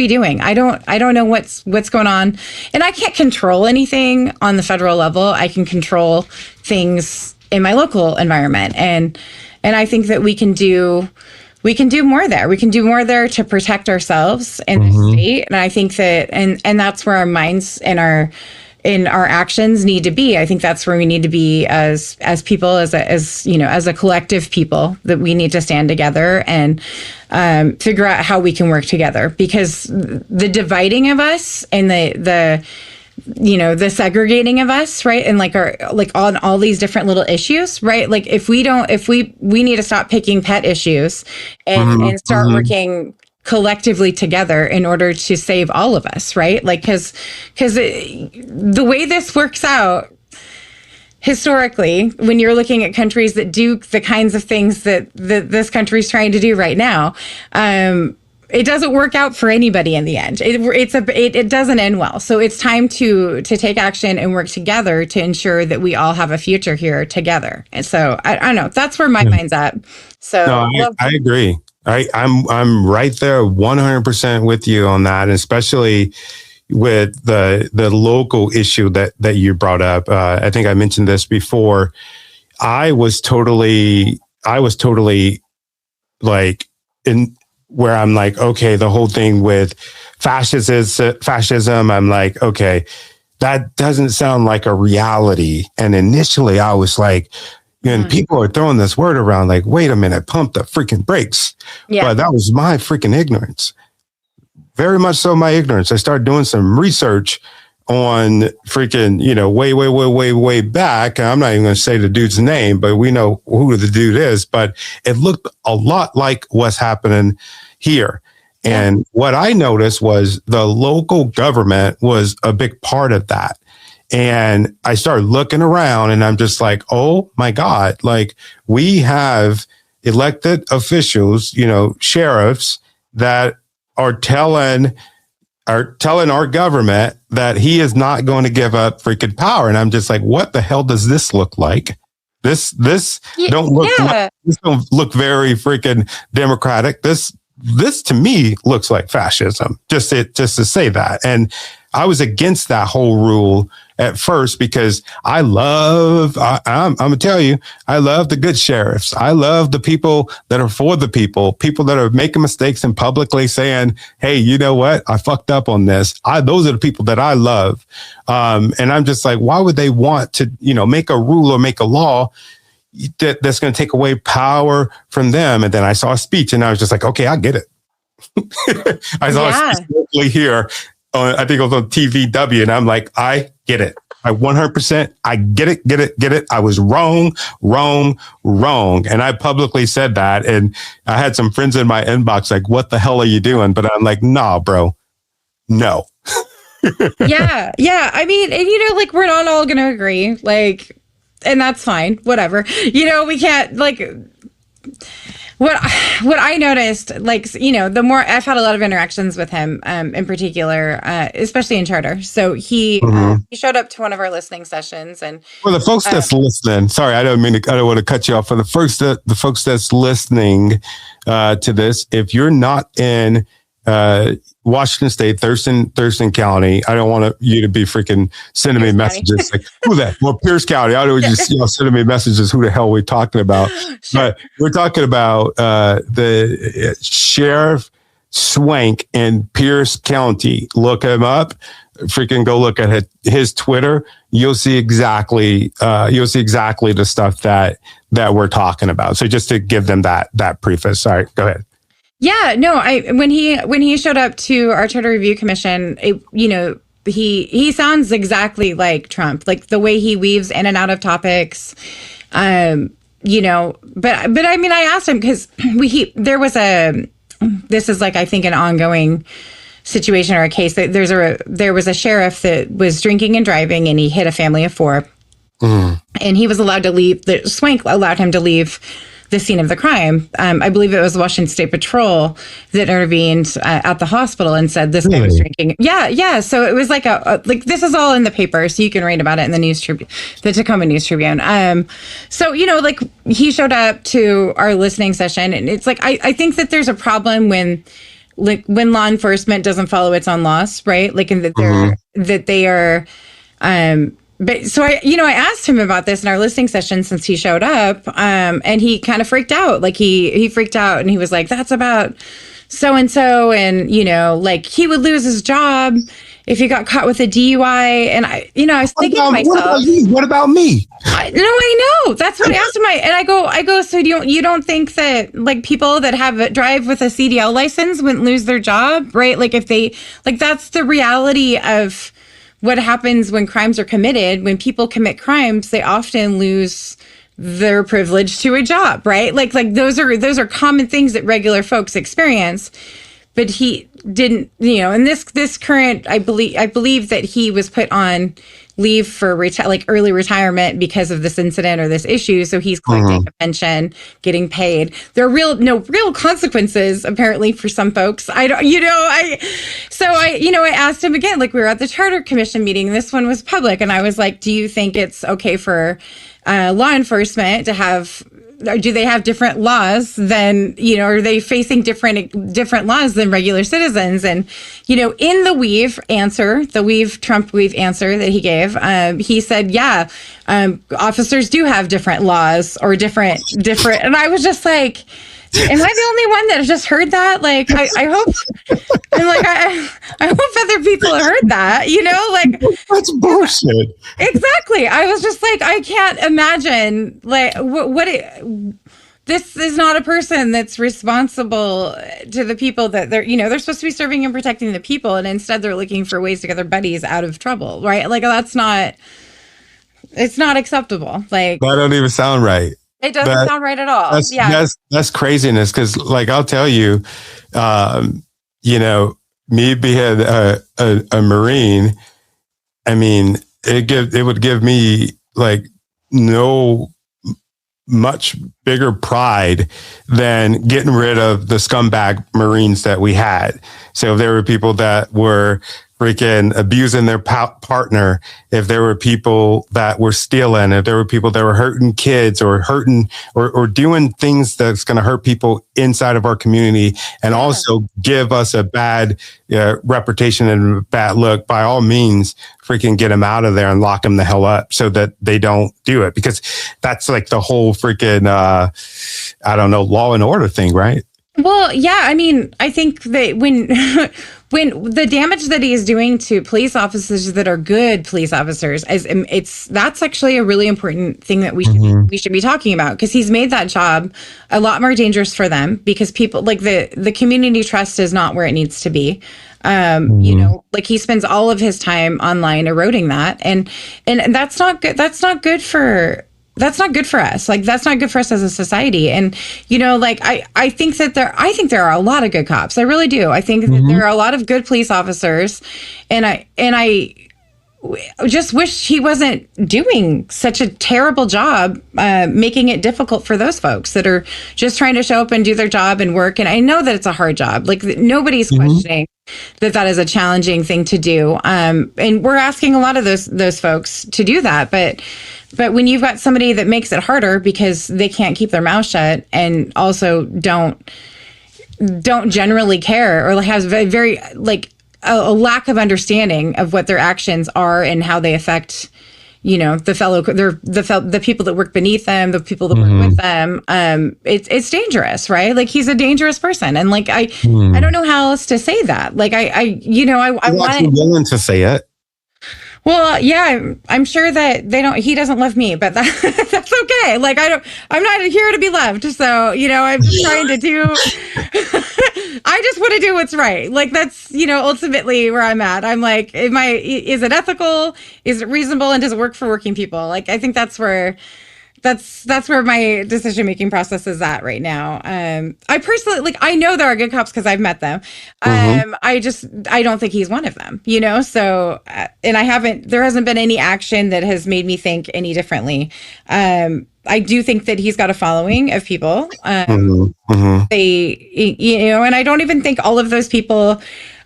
doing? I don't know what's going on. And I can't control anything on the federal level. I can control things in my local environment. And I think that we can do more there. We can do more there to protect ourselves in the state. And I think that, and that's where our minds and our actions need to be. I think that's where we need to be as people, as a collective people, that we need to stand together and figure out how we can work together, because the dividing of us and the segregating of us, right? And on all these different little issues, right? Like we need to stop picking pet issues and start working collectively together in order to save all of us, right? Like, because the way this works out historically, when you're looking at countries that do the kinds of things that this country's trying to do right now, it doesn't work out for anybody in the end. It doesn't end well. So it's time to take action and work together to ensure that we all have a future here together. And so I don't know. That's where my mind's at. So no, I agree. I'm right there 100% with you on that, and especially with the local issue that you brought up. I think I mentioned this before. I was totally like in where I'm like, okay, the whole thing with fascism, I'm like, okay, that doesn't sound like a reality. And initially I was like, and people are throwing this word around like, wait a minute, pump the freaking brakes. Yeah. But that was my freaking ignorance. Very much so my ignorance. I started doing some research on freaking, way back. I'm not even going to say the dude's name, but we know who the dude is. But it looked a lot like what's happening here. Yeah. And what I noticed was the local government was a big part of that. And I started looking around and I'm just like, oh my God, like we have elected officials, sheriffs that are telling our government that he is not going to give up freaking power. And I'm just like, what the hell does this look like? This don't look very freaking democratic. This to me looks like fascism, just to say that. And I was against that whole rule at first because I'm going to tell you, I love the good sheriffs. I love the people that are for the people that are making mistakes and publicly saying, hey, you know what? I fucked up on this. Those are the people that I love. And I'm just like, why would they want to, make a rule or make a law that's going to take away power from them? And then I saw a speech and I was just like, okay, I get it. I saw a speech here. I think it was on TVW, and I'm like, I get it. I 100%. I get it. I was wrong. And I publicly said that. And I had some friends in my inbox like, what the hell are you doing? But I'm like, nah, bro, no. Yeah. I mean, and like we're not all going to agree, like, and that's fine. Whatever. We can't like. What I noticed, like, the more I've had a lot of interactions with him, in particular, especially in charter. So he showed up to one of our listening sessions, and for the folks that's listening, sorry, I don't want to cut you off. For the folks that's listening to this, if you're not in Washington State, Thurston County, I don't want you to be freaking sending me messages like, who that? Well, Pierce County. I don't just sending me messages. Who the hell are we talking about? Sure. But we're talking about the Sheriff Swank in Pierce County. Look him up. Freaking go look at his Twitter. You'll see exactly the stuff that we're talking about. So just to give them that preface. Sorry, go ahead. Yeah, no, when he showed up to our Charter Review Commission, he sounds exactly like Trump, like the way he weaves in and out of topics, but I mean, I asked him because this is like, I think, an ongoing situation or a case that there was a sheriff that was drinking and driving and he hit a family of 4 and he was allowed to leave. Swank allowed him to leave the scene of the crime. I believe it was Washington State Patrol that intervened at the hospital and said this guy was drinking. Yeah. So it was like like this is all in the paper, so you can read about it in the the Tacoma News Tribune. So like he showed up to our listening session, and it's like I think that there's a problem when law enforcement doesn't follow its own laws, right? Like, and that they are. But so I asked him about this in our listening session since he showed up, and he kind of freaked out. Like he freaked out, and he was like, "That's about so and so," and like he would lose his job if he got caught with a DUI. And I was thinking to myself, what about me? I know. That's what I asked him. I go. So you don't think that like people that drive with a CDL license wouldn't lose their job, right? Like if they that's the reality of what happens when crimes are committed. When people commit crimes, they often lose their privilege to a job, right? Like those are common things that regular folks experience. But he didn't, in this current, I believe that he was put on leave for early retirement because of this incident or this issue. So he's collecting a pension, getting paid. There are no real consequences apparently for some folks. I asked him again, like we were at the Charter Commission meeting. This one was public, and I was like, do you think it's okay for law enforcement to have? Or do they have different laws than, are they facing different laws than regular citizens? And, in the Trump weave answer that he gave, he said, yeah, officers do have different laws or different. And I was just like, am I the only one that just heard that? Like, I hope, and like, I hope other people heard that, like. That's bullshit. Exactly. I was just like, I can't imagine, like, this is not a person that's responsible to the people that they're supposed to be serving and protecting the people. And instead they're looking for ways to get their buddies out of trouble, right? Like, it's not acceptable. Like, that don't even sound right. It doesn't sound right at all. That's craziness. Because, like, I'll tell you, me being a Marine, I mean, it would give me like no much bigger pride than getting rid of the scumbag Marines that we had. So if there were people that were freaking abusing their partner, if there were people that were stealing, if there were people that were hurting kids or hurting or doing things that's going to hurt people inside of our community and also give us a bad reputation and a bad look, by all means, freaking get them out of there and lock them the hell up so that they don't do it. Because that's like the whole freaking, law and order thing, right? Well, yeah, I mean, I think that when the damage that he is doing to police officers that are good police officers, that's actually a really important thing that we should be talking about, because he's made that job a lot more dangerous for them, because people like the community trust is not where it needs to be. Like he spends all of his time online eroding that, and that's not good. That's not good for us. Like, that's not good for us as a society. And, I think that there are a lot of good cops. I really do. I think that there are a lot of good police officers. And I just wish he wasn't doing such a terrible job, making it difficult for those folks that are just trying to show up and do their job and work. And I know that it's a hard job. Like, nobody's questioning that is a challenging thing to do. And we're asking a lot of those folks to do that. But when you've got somebody that makes it harder because they can't keep their mouth shut and also don't generally care, or has very a lack of understanding of what their actions are and how they affect, the people that work beneath them, the people that work with them, it's dangerous, right? Like, he's a dangerous person. And like, I don't know how else to say that. Like, I want willing to say it. Well, yeah, I'm sure that he doesn't love me, but that's okay. Like, I'm not here to be loved. So, I'm just trying to do, I just want to do what's right. Like, that's, ultimately where I'm at. I'm like, is it ethical? Is it reasonable? And does it work for working people? Like, I think that's where my decision-making process is at right now. I personally, I know there are good cops because I've met them. I don't think he's one of them, so, and there hasn't been any action that has made me think any differently. I do think that he's got a following of people. Mm-hmm. And I don't even think all of those people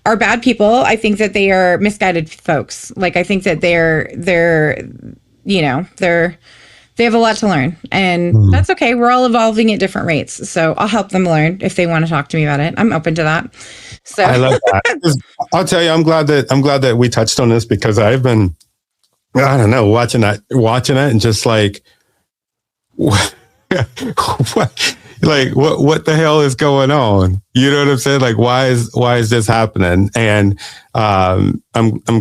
are bad people. I think that they are misguided folks. Like, I think that they have a lot to learn, and that's okay. We're all evolving at different rates. So I'll help them learn if they want to talk to me about it. I'm open to that. So I love that. I'll tell you, I'm glad that we touched on this, because I've been, I don't know, watching it and just like, what the hell is going on? You know what I'm saying? Like, why is this happening? And I'm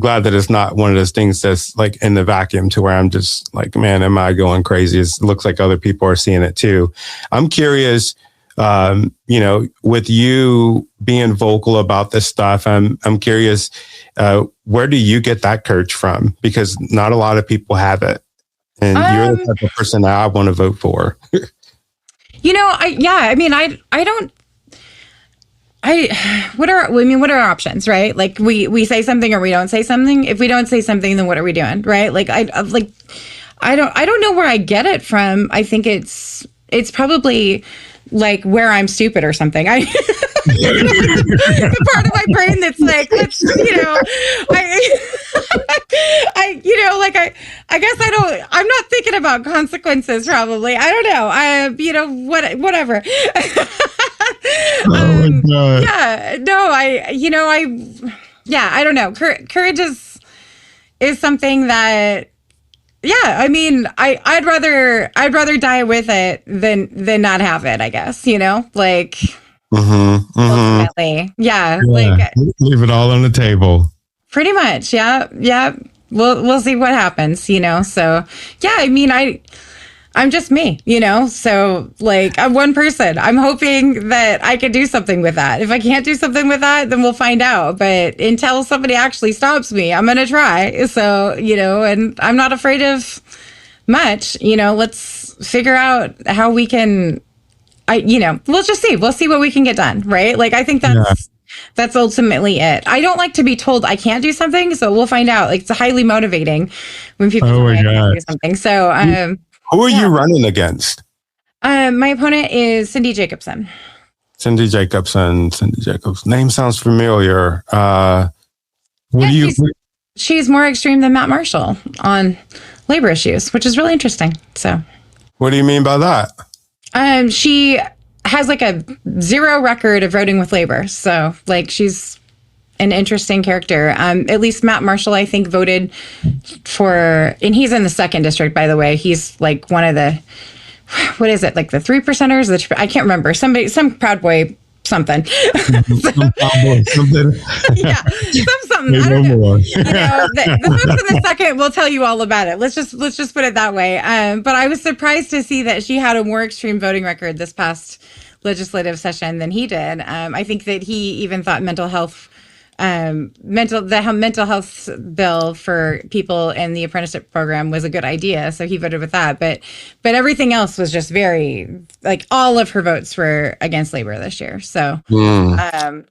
glad that it's not one of those things that's like in the vacuum to where I'm just like, man, am I going crazy? It looks like other people are seeing it too. I'm curious, with you being vocal about this stuff, I'm curious, where do you get that courage from? Because not a lot of people have it. And you're the type of person that I want to vote for. What are our options, right? Like, we say something or we don't say something. If we don't say something, then what are we doing? Right? Like, I don't know where I get it from. I think it's probably like where I'm stupid or something. The part of my brain that's like, I guess I'm not thinking about consequences probably. I don't know. Whatever. Oh my God. Yeah, no, I don't know. Courage is something that, I mean, I'd rather die with it than not have it, I guess, like, ultimately. Yeah. Like, leave it all on the table. Pretty much. Yeah. Yeah. We'll see what happens, so, yeah, I mean, I'm just me, so like, I'm one person. I'm hoping that I can do something with that. If I can't do something with that, then we'll find out. But until somebody actually stops me, I'm going to try. So, and I'm not afraid of much, let's figure out how we can, we'll just see. We'll see what we can get done. Right. Like, I think that's ultimately it. I don't like to be told I can't do something. So we'll find out. Like, it's highly motivating when people tell me I can't do something. So, who are you running against? My opponent is Cindy Jacobson. Cindy Jacobson. Name sounds familiar. She's more extreme than Matt Marshall on labor issues, which is really interesting. So, what do you mean by that? She has like a 0 record of voting with labor. So, like, she's an interesting character. At least Matt Marshall, I think, voted for, and he's in the 2nd district, by the way. He's like one of the, what is it? Like the 3%ers? I can't remember. Some Proud Boy something. Some something. Yeah, something. I don't know. The folks in the 2nd will tell you all about it. Let's just put it that way. But I was surprised to see that she had a more extreme voting record this past legislative session than he did. I think that he even thought mental health bill for people in the apprenticeship program was a good idea, so he voted with that. But everything else was just very, like, all of her votes were against labor this year. So, so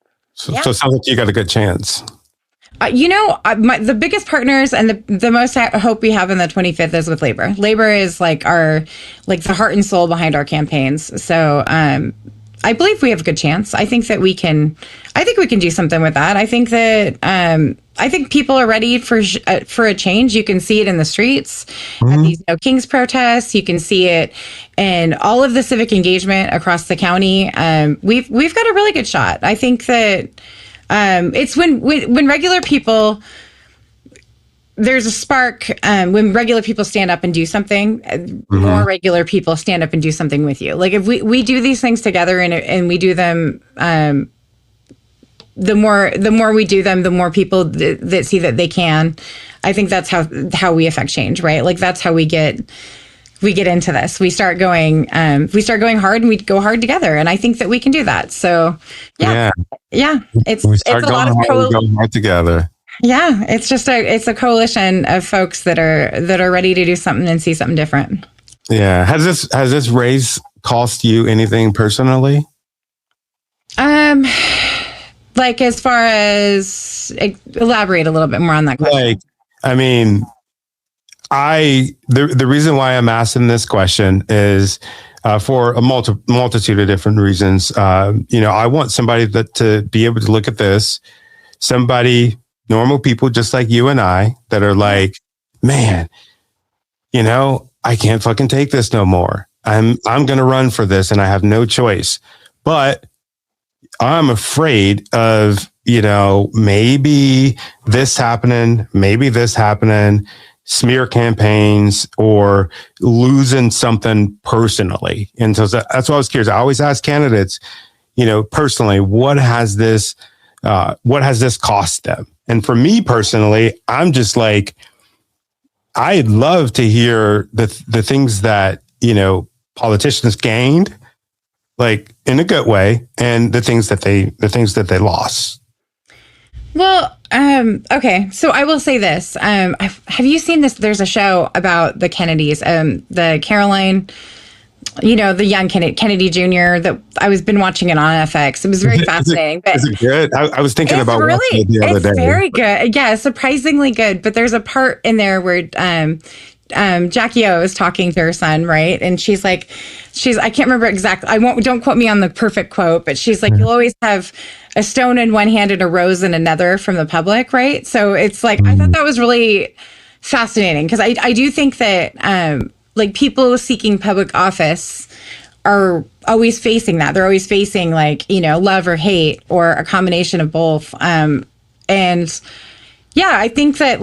it sounds like you got a good chance. The biggest partners and the most hope we have in the 25th is with labor. Labor is like the heart and soul behind our campaigns. So, I believe we have a good chance. I think we can do something with that. I think that, I think people are ready for a change. You can see it in the streets at these No Kings protests. You can see it in all of the civic engagement across the county. We've got a really good shot. I think that, it's when regular people, there's a spark when regular people stand up and do something. More regular people stand up and do something with you. Like, if we do these things together and we do them, the more we do them, the more people that see that they can. I think that's how we affect change, right? Like, that's how we get into this. We start going hard, and we go hard together. And I think that we can do that. So yeah. It's a lot of going hard together. Yeah, it's a coalition of folks that are ready to do something and see something different. Yeah. Has this race cost you anything personally? Like, as far as elaborate a little bit more on that question. Like, I mean, the reason why I'm asking this question is for a multitude of different reasons. I want somebody to be able to look at this, normal people just like you and I, that are like, man, I can't fucking take this no more. I'm going to run for this and I have no choice. But I'm afraid of, maybe this happening, smear campaigns, or losing something personally. And so that's why I was curious. I always ask candidates, personally, what has this cost them? And for me personally, I'm just like, I'd love to hear the things that, politicians gained, like in a good way, and the things that they lost. Well, okay. So I will say this. Have you seen this? There's a show about the Kennedys, the Caroline, the young Kennedy Jr. that I was been watching it on FX. It was very fascinating. Is it good? I was thinking about really, watching it the other day. It's very good. Yeah, surprisingly good. But there's a part in there where Jackie O is talking to her son, right? And she's I can't remember exactly. Don't quote me on the perfect quote, but she's like, you'll always have a stone in one hand and a rose in another from the public, right? So it's like, I thought that was really fascinating, because I do think that people seeking public office are always facing that. They're always facing love or hate, or a combination of both. And yeah, I think that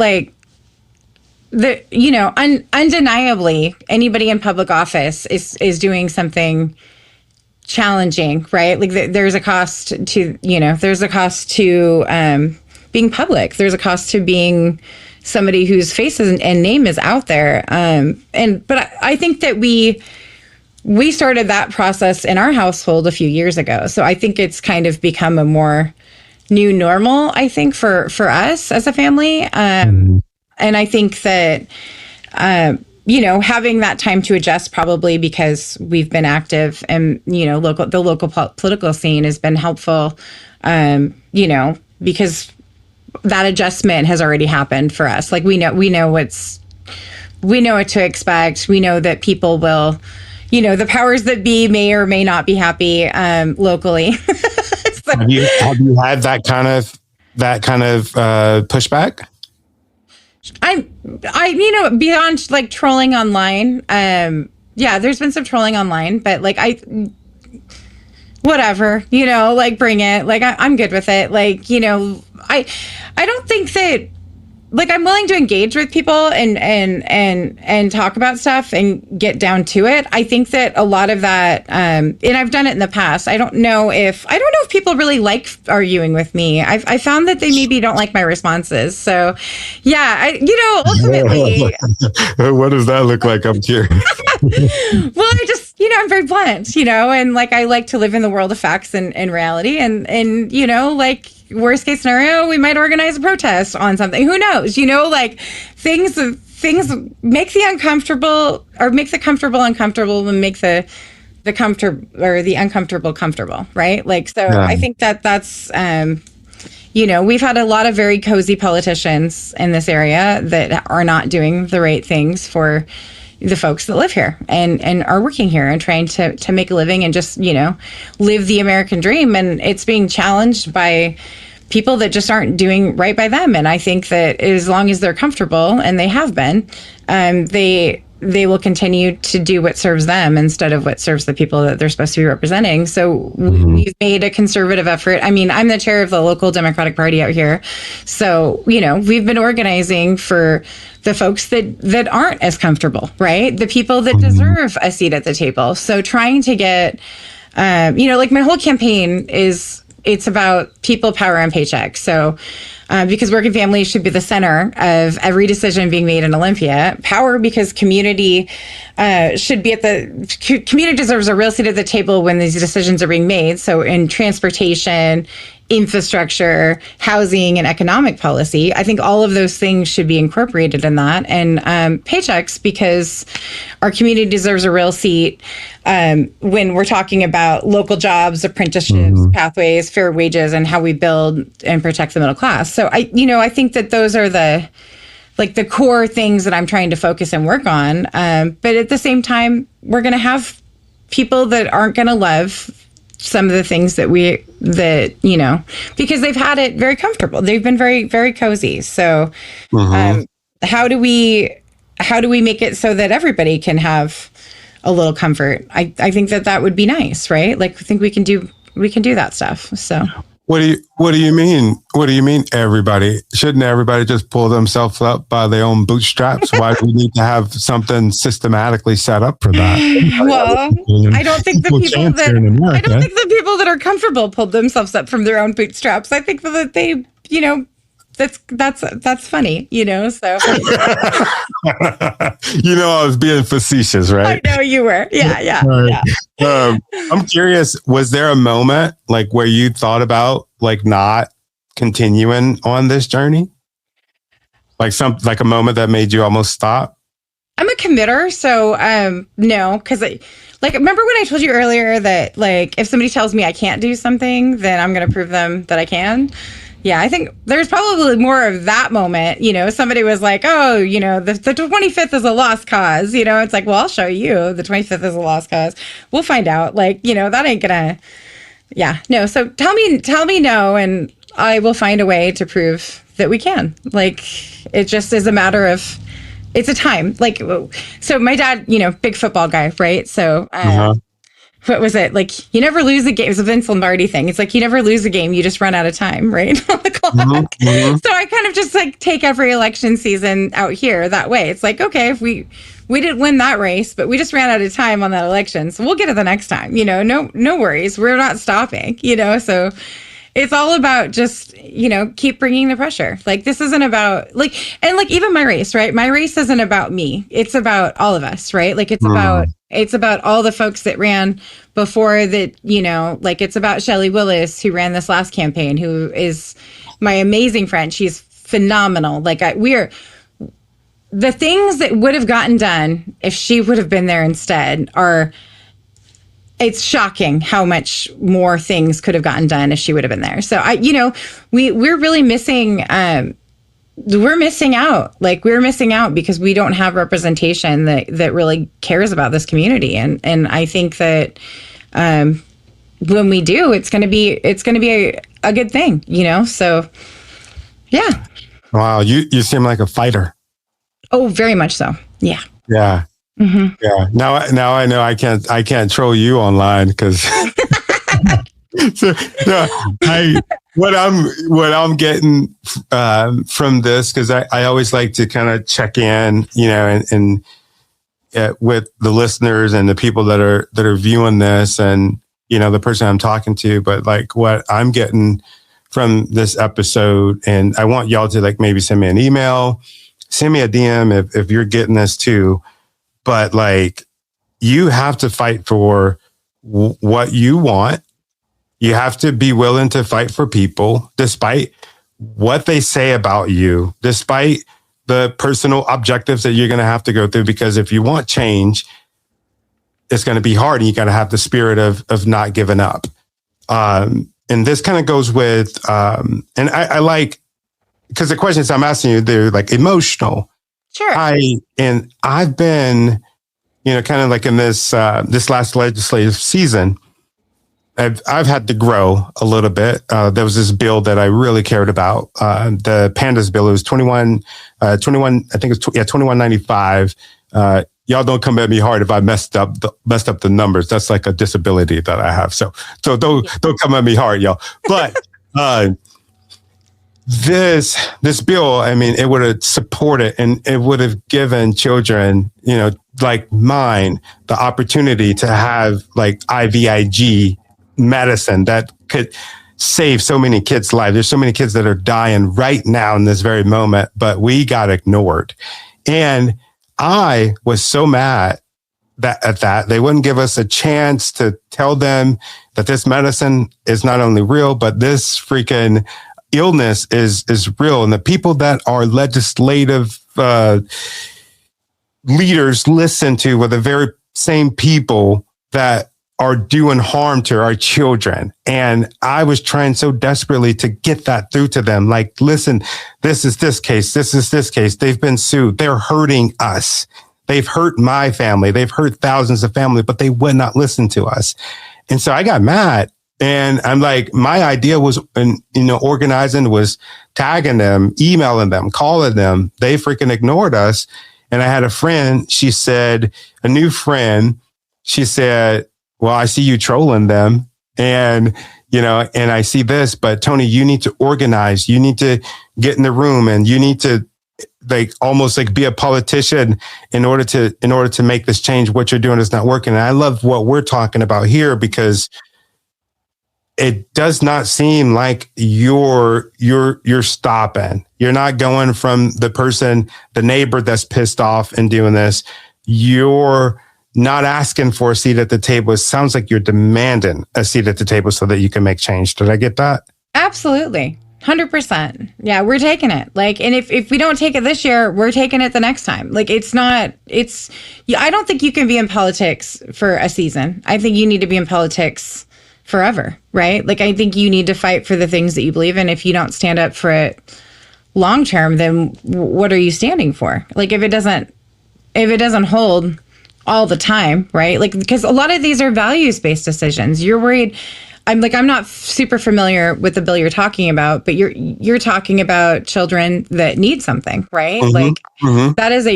undeniably, anybody in public office is doing something challenging, right? There's a cost to, being public. There's a cost to being somebody whose face and name is out there. But I think that we started that process in our household a few years ago. So I think it's kind of become a more new normal, I think, for us as a family. And I think that, having that time to adjust, probably because we've been active and, the local political scene has been helpful, because that adjustment has already happened for us. We know what to expect. We know that people will, the powers that be may or may not be happy locally. So, have you had that kind of pushback? I beyond trolling online. There's been some trolling online, but whatever, bring it. I'm good with it. I don't think that, I'm willing to engage with people and talk about stuff and get down to it. I think that a lot of that, and I've done it in the past. I don't know if people really like arguing with me. I found that they maybe don't like my responses. So yeah, ultimately. What does that look like? I'm curious. Well, I just, I'm very blunt, and I like to live in the world of facts and reality, and worst case scenario, we might organize a protest on something. Who knows? Things make the uncomfortable, or make the comfortable uncomfortable, and make the comfortable or the uncomfortable comfortable, right? Yeah. I think that's we've had a lot of very cozy politicians in this area that are not doing the right things for the folks that live here and are working here and trying to make a living and just, live the American dream. And it's being challenged by people that just aren't doing right by them. And I think that as long as they're comfortable, and they have been, they will continue to do what serves them instead of what serves the people that they're supposed to be representing. So we've made a conservative effort. I mean, I'm the chair of the local Democratic Party out here. So, we've been organizing for the folks that aren't as comfortable, right? The people that deserve a seat at the table. So trying to get, my whole campaign it's about people, power, and paycheck. So because working families should be the center of every decision being made in Olympia. Power, because community should be community deserves a real seat at the table when these decisions are being made. So in transportation, infrastructure, housing, and economic policy, I think all of those things should be incorporated in that. And paychecks, because our community deserves a real seat when we're talking about local jobs, apprenticeships, pathways, fair wages, and how we build and protect the middle class. So I think that those are the like the core things that I'm trying to focus and work on. But at the same time, we're going to have people that aren't going to love some of the things that because they've had it very comfortable. They've been very, very cozy. So how do we make it so that everybody can have a little comfort? I think that would be nice, right? Like, I think we can do that stuff. So what do you mean? What do you mean, everybody? Shouldn't everybody just pull themselves up by their own bootstraps? Why do we need to have something systematically set up for that? Well, I don't think the people that are comfortable pulled themselves up from their own bootstraps. I think that they, that's funny, so. I was being facetious, right? I know you were. Yeah. Right. Yeah. I'm curious, was there a moment like where you thought about like not continuing on this journey? Like a moment that made you almost stop? I'm a committer, so no, because remember when I told you earlier that like if somebody tells me I can't do something, then I'm going to prove them that I can. Yeah, I think there's probably more of that moment. Somebody was like, oh, the 25th is a lost cause. It's like, well, I'll show you the 25th is a lost cause. We'll find out. Like, that ain't gonna. Yeah, no. So tell me no, and I will find a way to prove that we can. Like, it just is a matter of, it's a time. Like, so my dad, big football guy, right? So, what was it? Like, you never lose a game. It was a Vince Lombardi thing. It's like, you never lose a game. You just run out of time, right? On the clock. So I kind of just like take every election season out here that way. It's like, okay, if we didn't win that race, but we just ran out of time on that election. So we'll get it the next time, no worries. We're not stopping, so it's all about just, keep bringing the pressure. Like, this isn't about even my race, right? My race isn't about me. It's about all of us, right? Like, it's about all the folks that ran before that, it's about Shelley Willis, who ran this last campaign, who is my amazing friend. She's phenomenal. Like, the things that would have gotten done if she would have been there instead it's shocking how much more things could have gotten done if she would have been there. So we're really missing, we're missing out. Like, we're missing out because we don't have representation that really cares about this community. And I think that when we do, it's going to be a good thing, So, yeah. Wow, you seem like a fighter. Oh, very much so. Yeah. Yeah. Mm-hmm. Yeah. Now I know I can't troll you online because what I'm getting from this, because I always like to kind of check in, and with the listeners and the people that are viewing this, and the person I'm talking to, but like what I'm getting from this episode, and I want y'all to like maybe send me an email, send me a DM if you're getting this too. But like, you have to fight for what you want. You have to be willing to fight for people, despite what they say about you, despite the personal objectives that you're going to have to go through. Because if you want change, it's going to be hard, and you got to have the spirit of not giving up. And this kind of goes with, and I like, because the questions I'm asking you, they're like emotional. Sure. I've been, kind of like in this last legislative season, I've had to grow a little bit. There was this bill that I really cared about. The Pandas bill. It was 21, I think it's 2195. Y'all don't come at me hard if I messed up the numbers. That's like a disability that I have. So don't come at me hard, y'all. But, This bill, I mean, it would have supported, and it would have given children, like mine, the opportunity to have like IVIG medicine that could save so many kids' lives. There's so many kids that are dying right now in this very moment, but we got ignored. And I was so mad that they wouldn't give us a chance to tell them that this medicine is not only real, but this freaking illness is real. And the people that our legislative leaders listen to were the very same people that are doing harm to our children. And I was trying so desperately to get that through to them. Like, listen, this is this case. This is this case. They've been sued. They're hurting us. They've hurt my family. They've hurt thousands of families, but they would not listen to us. And so I got mad. And I'm like, my idea was, organizing was tagging them, emailing them, calling them. They freaking ignored us. And I had a friend, she said, a new friend, she said, well, I see you trolling them. And, and I see this, but Tony, you need to organize. You need to get in the room and you need to almost be a politician in order to make this change. What you're doing is not working. And I love what we're talking about here because it does not seem like you're stopping. You're not going from the neighbor that's pissed off and doing this. You're not asking for a seat at the table. It sounds like you're demanding a seat at the table so that you can make change. Did I get that? Absolutely. 100%. Yeah, we're taking it. And if we don't take it this year, we're taking it the next time. I don't think you can be in politics for a season. I think you need to be in politics forever, right? I think you need to fight for the things that you believe in. If you don't stand up for it long term, then what are you standing for? If it doesn't hold all the time, right? Because a lot of these are values-based decisions. You're worried. I'm not super familiar with the bill you're talking about, but you're talking about children that need something, right? Mm-hmm. That is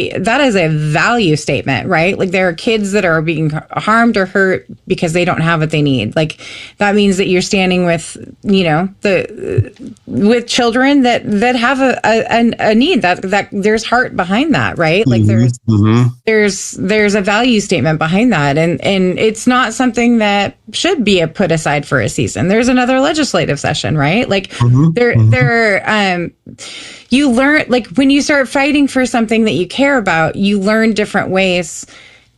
a value statement, right? There are kids that are being harmed or hurt because they don't have what they need. That means that you're standing with, with children that have a need that there's heart behind that, right? There's a value statement behind that. And it's not something that should be put aside for a season. There's another legislative session, right? You learn, when you start fighting for something that you care about, you learn different ways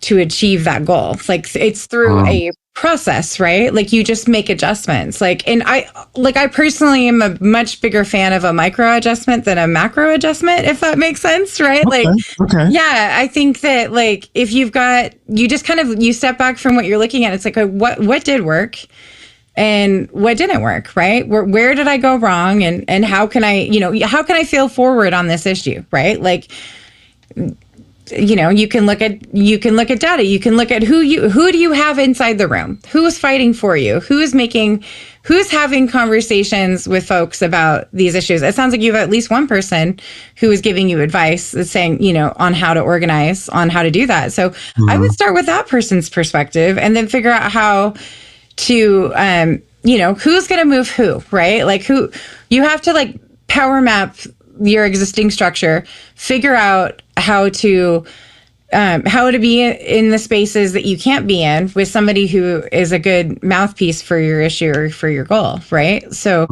to achieve that goal. It's through a process, right? You just make adjustments. And I personally am a much bigger fan of a micro adjustment than a macro adjustment, if that makes sense, right? Okay. Yeah, I think that if you just you step back from what you're looking at, it's what did work? And what didn't work, right? Where did I go wrong? And how can I fail forward on this issue, right? You can look at data. You can look at who do you have inside the room? Who is fighting for you? Who's having conversations with folks about these issues? It sounds like you have at least one person who is giving you advice, that's saying, on how to organize, on how to do that. So I would start with that person's perspective and then figure out how to, who's going to move who, right? Who you have to power map your existing structure, figure out how to be in the spaces that you can't be in with somebody who is a good mouthpiece for your issue or for your goal, right? So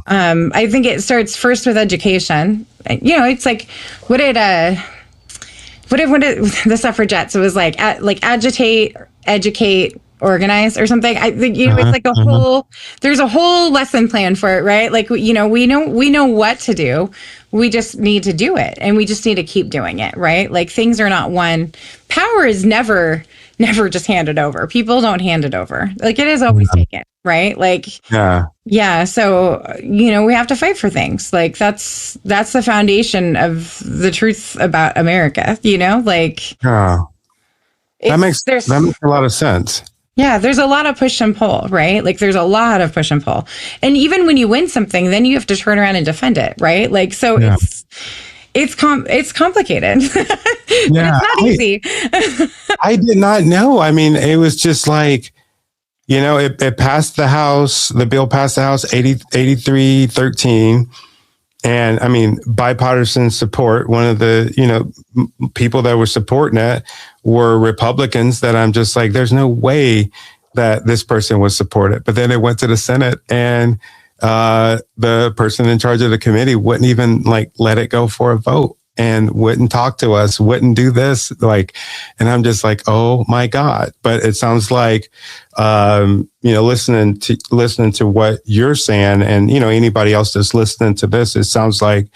I think it starts first with education. It's what did the suffragettes? It was agitate, educate, organize or something. I think it's there's a whole lesson plan for it, right? We know what to do. We just need to do it, and we just need to keep doing it, right? Things are not one. Power is never just handed over. People don't hand it over. It is always taken, right? Yeah. So we have to fight for things. That's the foundation of the truth about America. That makes a lot of sense. Yeah, there's a lot of push and pull, right? There's a lot of push and pull. And even when you win something, then you have to turn around and defend it, right? It's complicated. Yeah, it's not easy. I did not know. I mean, it was just it passed the House, the bill passed the House 83-13. And I mean, bipartisan support. One of the, people that were supporting it were Republicans that I'm just there's no way that this person would support it. But then it went to the Senate and the person in charge of the committee wouldn't even let it go for a vote and wouldn't talk to us, wouldn't do this. And I'm just oh my God. But it sounds listening to what you're saying and, anybody else that's listening to this, it sounds like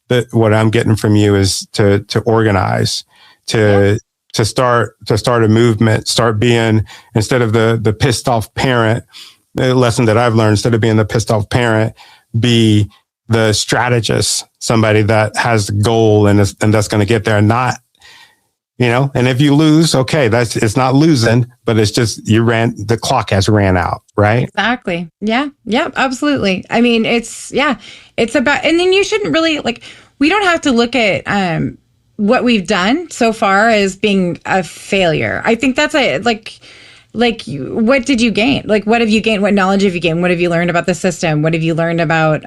that what I'm getting from you is to organize, to start a movement, start being, instead of the pissed off parent, the lesson that I've learned, instead of being the pissed off parent, be the strategist, somebody that has the goal and that's going to get there, not, and if you lose, okay, it's not losing, but it's just the clock has ran out, right? Exactly. Yeah. Yeah, absolutely. I mean, it's about, and then you shouldn't really we don't have to look at, what we've done so far as being a failure. I think that's what did you gain? What have you gained? What knowledge have you gained? What have you learned about the system? What have you learned about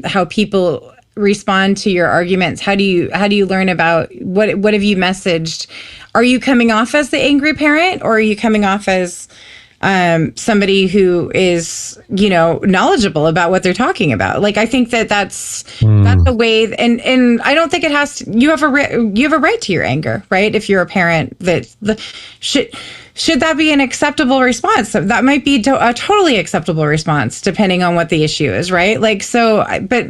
how people respond to your arguments? How do you learn about what have you messaged? Are you coming off as the angry parent, or are you coming off as somebody who is, knowledgeable about what they're talking about? I think that's the way, and I don't think it has to, you have a right to your anger, right? If you're a parent, should that be an acceptable response? That might be a totally acceptable response, depending on what the issue is, right? But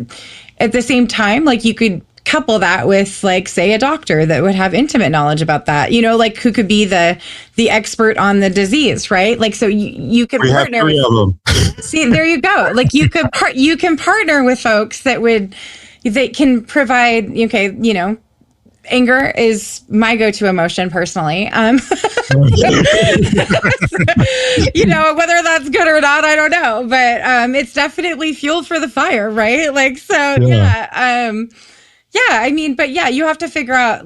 at the same time, you could couple that with say a doctor that would have intimate knowledge about that, who could be the expert on the disease, right? So you could partner with them. See, there you go. You can partner with folks that can provide, anger is my go-to emotion personally. Whether that's good or not, I don't know, but it's definitely fuel for the fire, right? Yeah, I mean, but yeah, you have to figure out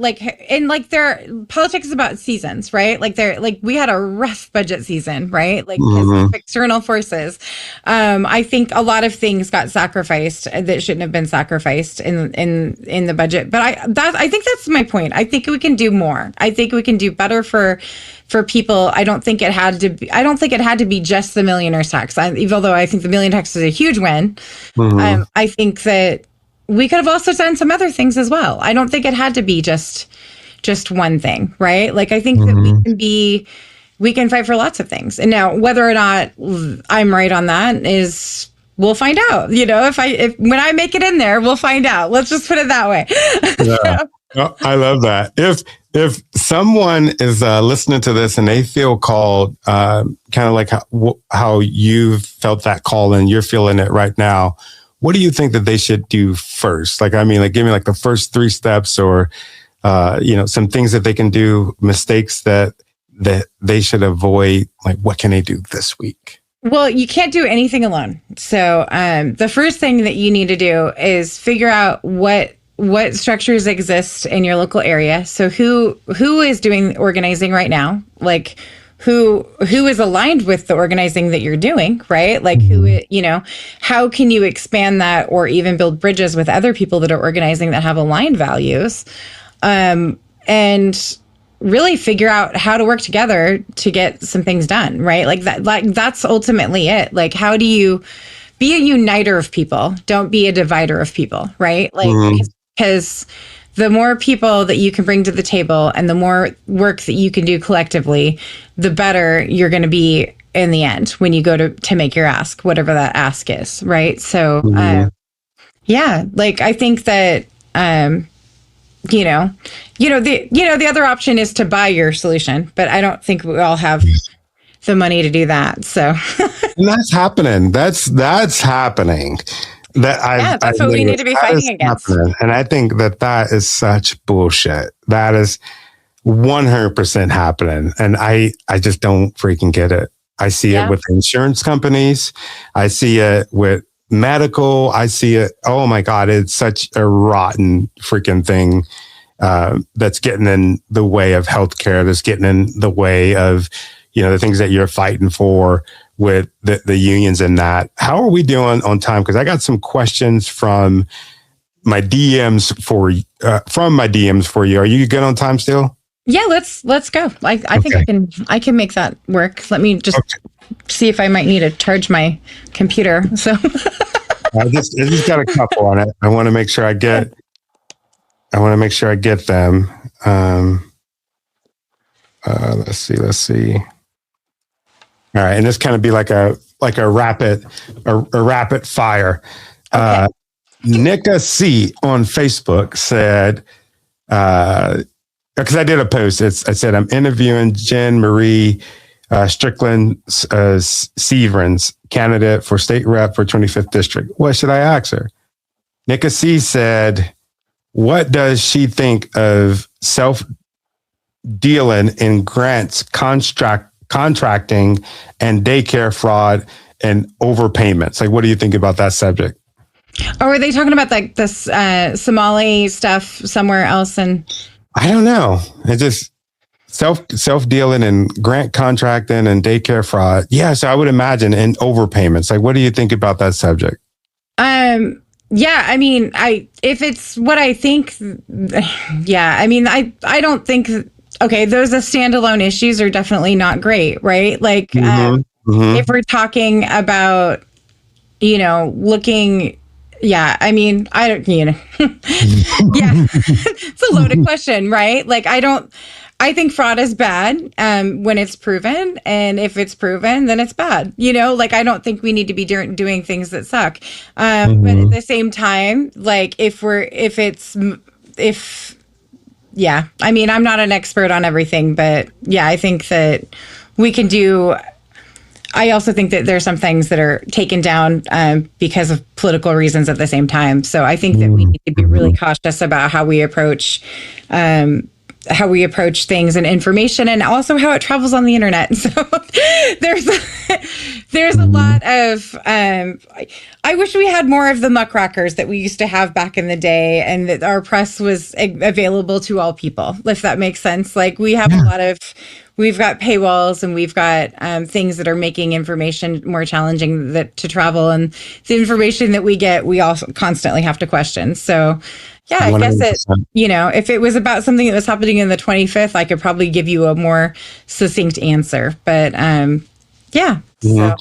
politics is about seasons, right? We had a rough budget season, right? Because of external forces. I think a lot of things got sacrificed that shouldn't have been sacrificed in the budget. But I think that's my point. I think we can do more. I think we can do better for people. I don't think it had to be just the millionaire's tax. Even though I think the million tax is a huge win. I think that we could have also done some other things as well. I don't think it had to be just one thing, right? I think that we can fight for lots of things. And now whether or not I'm right on that we'll find out. If when I make it in there, we'll find out. Let's just put it that way. Yeah. Oh, I love that. If someone is listening to this and they feel called, kind of like how you've felt that call and you're feeling it right now, what do you think that they should do first? Give me the first 3 steps, or, some things that they can do, mistakes that they should avoid. What can they do this week? Well, you can't do anything alone. So, the first thing that you need to do is figure out what structures exist in your local area. So who is doing organizing right now? Who is aligned with the organizing that you're doing, right? How can you expand that or even build bridges with other people that are organizing that have aligned values? And really figure out how to work together to get some things done, right? That's ultimately it. How do you be a uniter of people? Don't be a divider of people, right? Because the more people that you can bring to the table and the more work that you can do collectively, the better you're going to be in the end when you go to make your ask, whatever that ask is, right? So, I think that, the other option is to buy your solution, but I don't think we all have the money to do that. So, and that's happening. That's happening. That's what we need to be fighting against. Happening. And I think that is such bullshit. That is 100% happening. And I just don't freaking get it. I see it with insurance companies. I see it with medical. I see it. Oh my God. It's such a rotten freaking thing that's getting in the way of healthcare. That's getting in the way of, the things that you're fighting for with the unions and that. How are we doing on time? Because I got some questions from my DMs for you. Are you good on time still? Yeah, let's go. I think I can make that work. Let me just see if I might need to charge my computer. So I just got a couple on it. I want to make sure I get them. Let's see. All right, and this kind of be like a rapid fire. Okay. Nika C on Facebook said, because I did a post. I said, I'm interviewing Jenn Marie Strickling Severance, candidate for state rep for 25th district. What should I ask her? Nika C said, what does she think of self-dealing in grants, contracting, and daycare fraud and overpayments? Like, what do you think about that subject? Or were they talking about like this Somali stuff somewhere else? And I don't know. It just self-dealing and grant contracting and daycare fraud. Yeah, so I would imagine, and overpayments. Like, what do you think about that subject? Yeah, I mean, if it's what I think, yeah, I mean, I don't think, okay, those standalone issues are definitely not great, right? Like, if we're talking about, looking, yeah, I mean, I don't, yeah, it's a loaded question, right? Like, I think fraud is bad when it's proven. And if it's proven, then it's bad. Like, I don't think we need to be doing things that suck. But at the same time, like, yeah, I mean, I'm not an expert on everything, but yeah, I think that we can do. I also think that there's some things that are taken down because of political reasons at the same time. So I think that we need to be really cautious about how we approach things and information, and also how it travels on the internet. So there's a lot of, I wish we had more of the muckrakers that we used to have back in the day, and that our press was available to all people, if that makes sense. Like, we have we've got paywalls, and we've got things that are making information more challenging to travel, and the information that we get, we also constantly have to question. So yeah, I 100%. Guess if it was about something that was happening in the 25th, I could probably give you a more succinct answer. But yeah. So.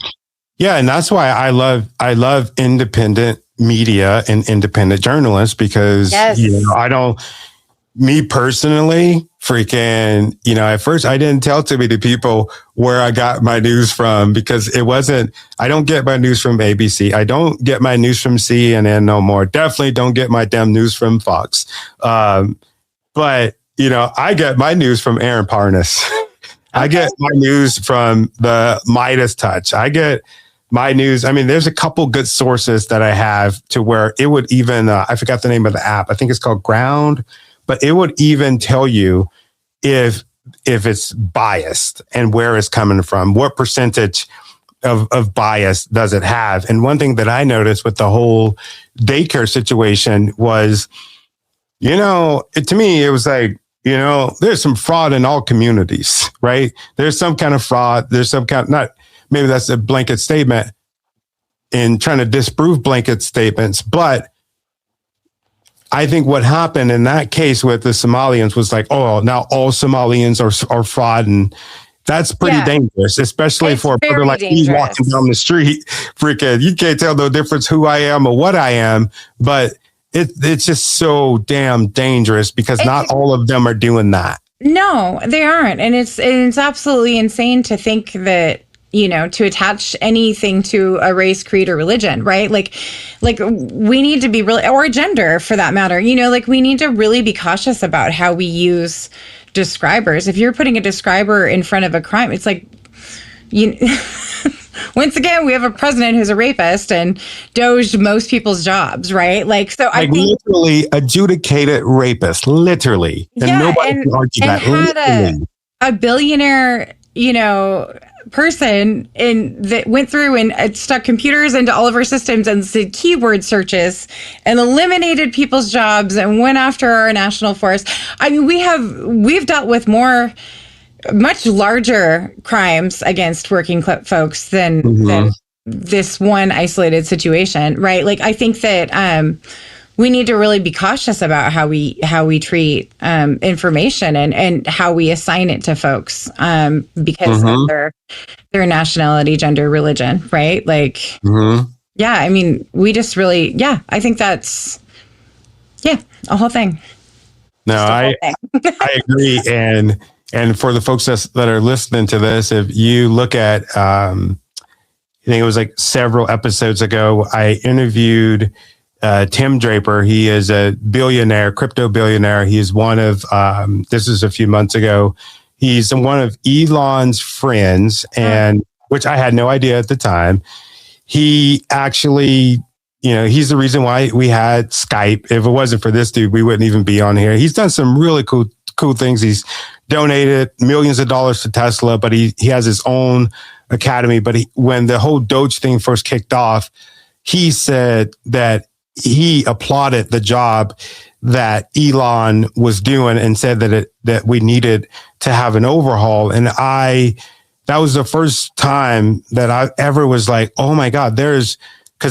Yeah, and that's why I love independent media and independent journalists, because me personally, freaking, at first I didn't tell too many people where I got my news from, because I don't get my news from ABC. I don't get my news from CNN no more. Definitely don't get my damn news from Fox. But, I get my news from Aaron Parnas. Okay. I get my news from the Midas Touch. I get my news. I mean, there's a couple good sources that I have to where it would even, I forgot the name of the app. I think it's called Ground. But it would even tell you if it's biased and where it's coming from, what percentage of bias does it have. And one thing that I noticed with the whole daycare situation was, to me, it was like, there's some fraud in all communities, right? There's some kind of fraud. There's some kind, maybe that's a blanket statement in trying to disprove blanket statements, but I think what happened in that case with the Somalians was like, oh, now all Somalians are fraud. And that's pretty dangerous, especially for a brother like me walking down the street. Freaking, you can't tell no difference who I am or what I am. But it's just so damn dangerous, because not all of them are doing that. No, they aren't. And it's absolutely insane to think that, to attach anything to a race, creed, or religion, right? Like we need to be really, or gender for that matter, like we need to really be cautious about how we use describers. If you're putting a describer in front of a crime, it's like, once again, we have a president who's a rapist and doged most people's jobs, right? Like, so I think literally adjudicated rapist, literally. And nobody can argue that. Had a billionaire, person that went through and stuck computers into all of our systems and did keyword searches and eliminated people's jobs and went after our national forest. I mean, we've dealt with much larger crimes against working folks than this one isolated situation, right? Like, I think that we need to really be cautious about how we treat information and how we assign it to folks because of their nationality, gender, religion, right? Like, yeah, I mean, we just really, I think that's, a whole thing. No, I agree. And for the folks that are listening to this, if you look at, I think it was like several episodes ago, I interviewed Tim Draper. He is a billionaire, crypto billionaire. He is one of, this is a few months ago. He's one of Elon's friends, and which I had no idea at the time. He actually, he's the reason why we had Skype. If it wasn't for this dude, we wouldn't even be on here. He's done some really cool things. He's donated millions of dollars to Tesla, but he has his own academy. But when the whole Doge thing first kicked off, he said that he applauded the job that Elon was doing and said that we needed to have an overhaul. And that was the first time that I ever was like, oh my God, because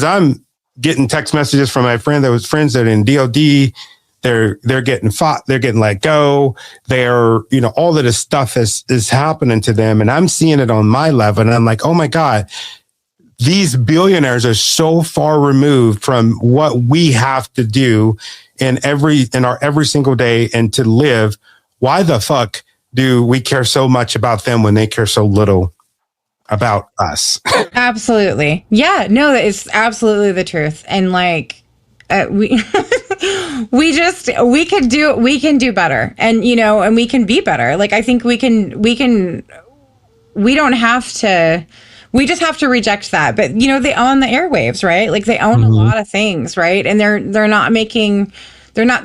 I'm getting text messages from my friends that are in DOD. They're getting fought. They're getting let go. They're, all of this stuff is happening to them. And I'm seeing it on my level. And I'm like, oh my God, these billionaires are so far removed from what we have to do in our every single day and to live. Why the fuck do we care so much about them when they care so little about us? Absolutely. Yeah, no, it's absolutely the truth. And we can do better, and and we can be better. I think we don't have to, we just have to reject that. But they own the airwaves, right? They own a lot of things, right? And they're not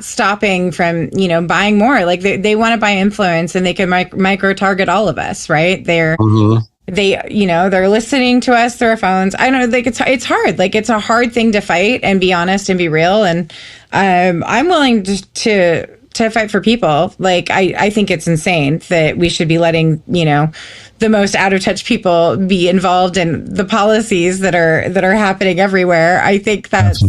stopping from buying more. They want to buy influence, and they can micro target all of us, right? They're listening to us through our phones. I don't know, it's hard. It's a hard thing to fight and be honest and be real. And I'm willing to fight for people. I think it's insane that we should be letting the most out of touch people be involved in the policies that are happening everywhere. I think that's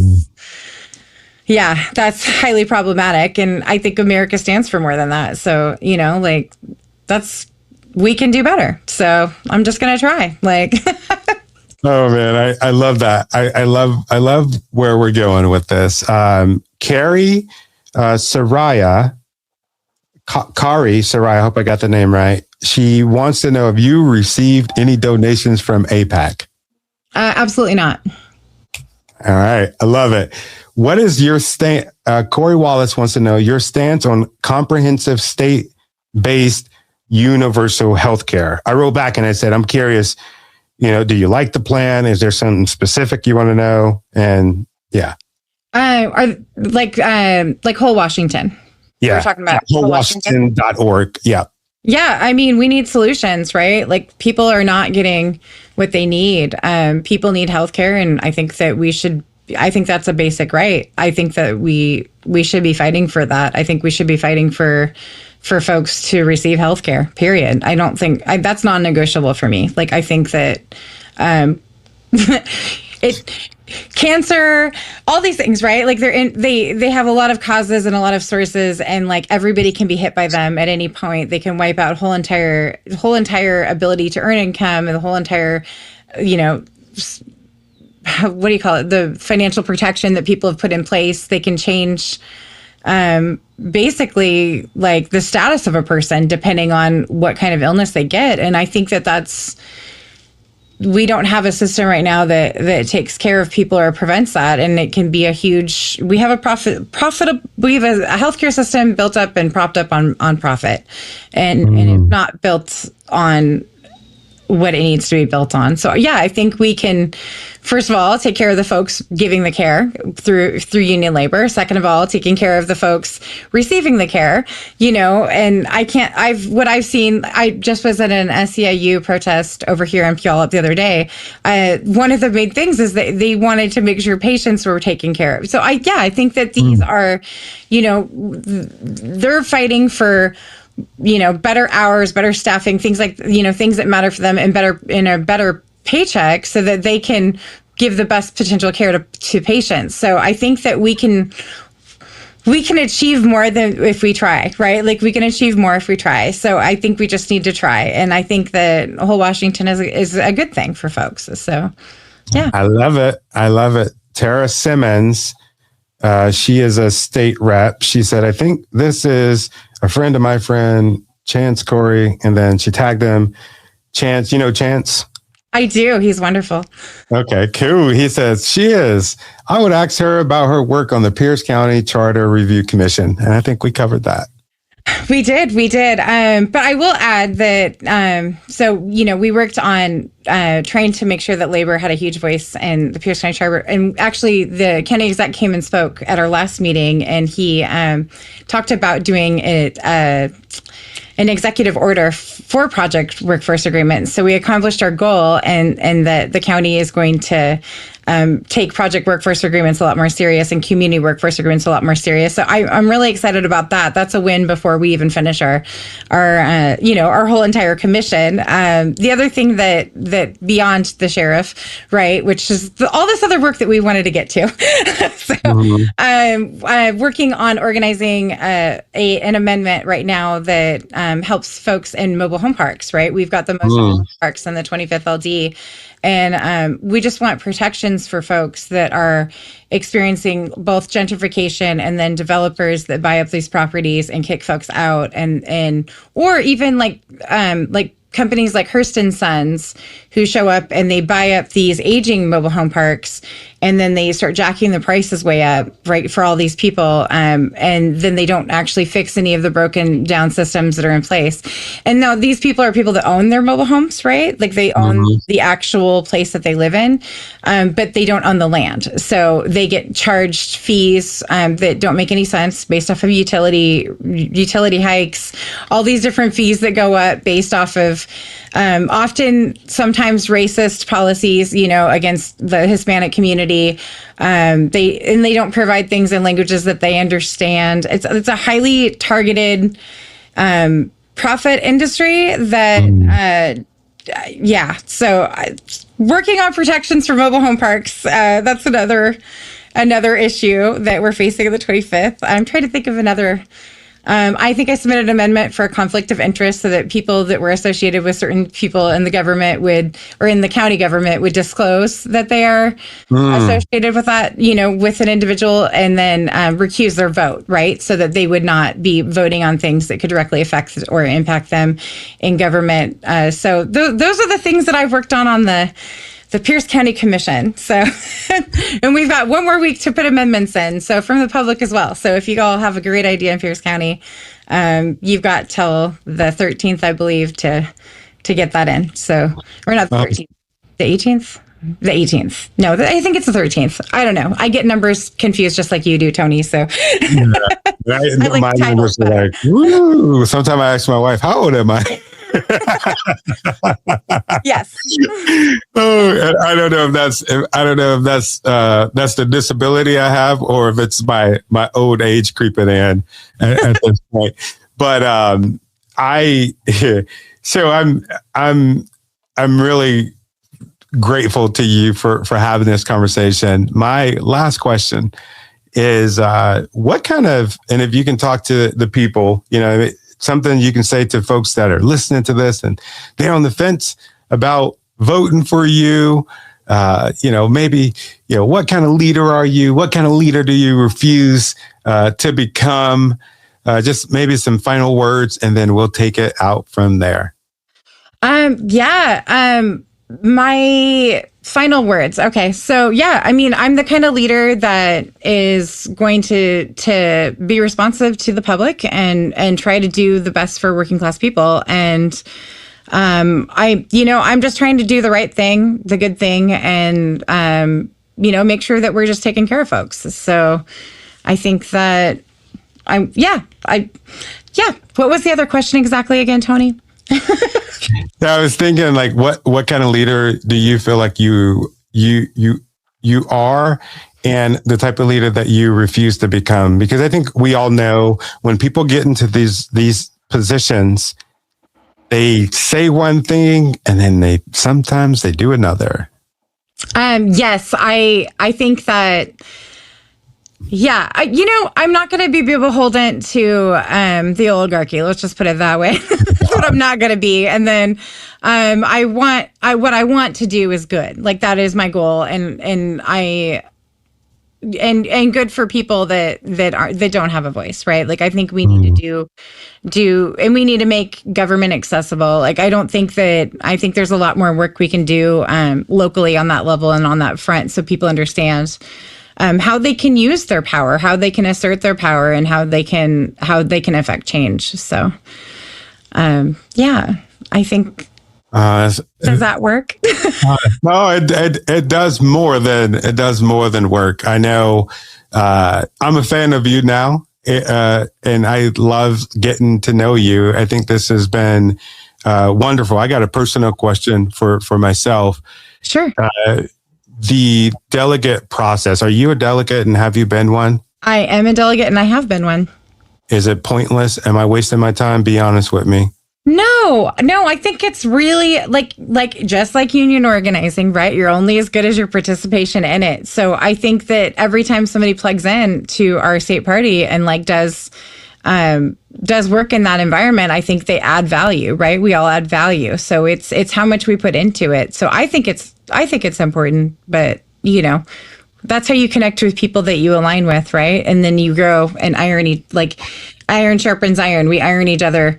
highly problematic, and I think America stands for more than that. So we can do better. So I'm just gonna try. Oh man, I love that. I love where we're going with this. Carrie Saraya, Kari Saraya, I hope I got the name right. She wants to know if you received any donations from AIPAC. Absolutely not. All right, I love it. What is your stance? Corey Wallace wants to know your stance on comprehensive state-based universal health care. I wrote back and I said, I'm curious, do you like the plan? Is there something specific you want to know? And yeah. Whole Washington. Yeah. We're talking about wholewashington.org. Yeah. Yeah. I mean, we need solutions, right? People are not getting what they need. People need healthcare. And I think that's a basic right. I think that we should be fighting for that. I think we should be fighting for folks to receive healthcare, period. I don't think that's non-negotiable for me. I think that cancer, all these things, right? They have a lot of causes and a lot of sources, and everybody can be hit by them at any point. They can wipe out whole entire ability to earn income and the whole entire, what do you call it? The financial protection that people have put in place. They can change basically the status of a person depending on what kind of illness they get. And I think we don't have a system right now that takes care of people or prevents that. And it can be we have a healthcare system built up and propped up on profit, and it's not built on what it needs to be built on. So yeah, I think we can, first of all, take care of the folks giving the care through union labor. Second of all, taking care of the folks receiving the care, and what I've seen, I just was at an SEIU protest over here in Puyallup the other day. One of the main things is that they wanted to make sure patients were taken care of. So I think that these are, they're fighting for better hours, better staffing, things things that matter for them, and a better paycheck so that they can give the best potential care to patients. So I think that we can achieve more than if we try, right? We can achieve more if we try. So I think we just need to try. And I think that whole Washington is a good thing for folks. So yeah. I love it. Tara Simmons, she is a state rep. She said, I think this is a friend of my friend, Chance Corey. And then she tagged him. Chance, Chance? I do. He's wonderful. Okay, cool. He says she is. I would ask her about her work on the Pierce County Charter Review Commission, and I think we covered that. We did. But I will add that, so, we worked on trying to make sure that labor had a huge voice in the Pierce County Charter. And actually, the county exec came and spoke at our last meeting, and he talked about doing an executive order for project workforce agreements. So we accomplished our goal, and that the county is going to take project workforce agreements a lot more serious and community workforce agreements a lot more serious. So I'm really excited about that. That's a win before we even finish our whole entire commission. The other thing that beyond the sheriff, right, which is all this other work that we wanted to get to. So working on organizing an amendment right now that helps folks in mobile home parks, right? We've got the most mobile home parks in the 25th LD. And we just want protections for folks that are experiencing both gentrification and then developers that buy up these properties and kick folks out, and or even like companies like Hearst and Sons, who show up and they buy up these aging mobile home parks, and then they start jacking the prices way up, right, for all these people, and then they don't actually fix any of the broken down systems that are in place. And now these people are people that own their mobile homes, right? Like they own the actual place that they live in, but they don't own the land. So they get charged fees that don't make any sense based off of utility hikes, all these different fees that go up based off of sometimes racist policies, against the Hispanic community. They don't provide things in languages that they understand. It's a highly targeted profit industry that So working on protections for mobile home parks, that's another issue that we're facing on the 25th. I'm trying to think of another. I think I submitted an amendment for a conflict of interest so that people that were associated with certain people in the government in the county government would disclose that they are associated with that, with an individual, and then recuse their vote, right? So that they would not be voting on things that could directly affect or impact them in government. So those are the things that I've worked on the Pierce County Commission. So, and we've got one more week to put amendments in. So from the public as well. So if you all have a great idea in Pierce County, you've got till the 13th, I believe, to get that in. So, or not the 13th, the 18th? The 18th. No, I think it's the 13th. I don't know. I get numbers confused just like you do, Tony. So my numbers are like, woo. Sometimes I ask my wife, how old am I? Yes. Oh, I don't know if that's the disability I have, or if it's my old age creeping in at this point. But I'm really grateful to you for having this conversation. My last question is, what kind of, and if you can talk to the people, something you can say to folks that are listening to this and they're on the fence about voting for you, maybe, what kind of leader are you? What kind of leader do you refuse to become? Just maybe some final words, and then we'll take it out from there. My final words. Okay. So I'm the kind of leader that is going to be responsive to the public and try to do the best for working class people. And I'm just trying to do the right thing, the good thing, and make sure that we're just taking care of folks. So I think that what was the other question exactly again, Tony? I was thinking, like, what kind of leader do you feel like you are, and the type of leader that you refuse to become? Because I think we all know when people get into these positions, they say one thing and then sometimes they do another. Yes, I think that. Yeah, I'm not going to be beholden to the oligarchy. Let's just put it that way. That's what I'm not going to be. And then what I want to do is good. Like, that is my goal. And and good for people that don't have a voice, right? Like, I think we need to do, and we need to make government accessible. Like, I think there's a lot more work we can do locally on that level and on that front, so people understand how they can use their power, how they can assert their power, and how they can affect change. So, I think. Does that work? No, it does more than work. I know. I'm a fan of you now, and I love getting to know you. I think this has been wonderful. I got a personal question for myself. Sure. The delegate process. Are you a delegate, and have you been one? I am a delegate, and I have been one. Is it pointless? Am I wasting my time? Be honest with me. No, I think it's really like just like union organizing, right? You're only as good as your participation in it. So I think that every time somebody plugs in to our state party and like does work in that environment, I think they add value, right? We all add value. So it's how much we put into it. So I think it's important, but that's how you connect with people that you align with, right? And then you grow, and iron sharpens iron. We iron each other.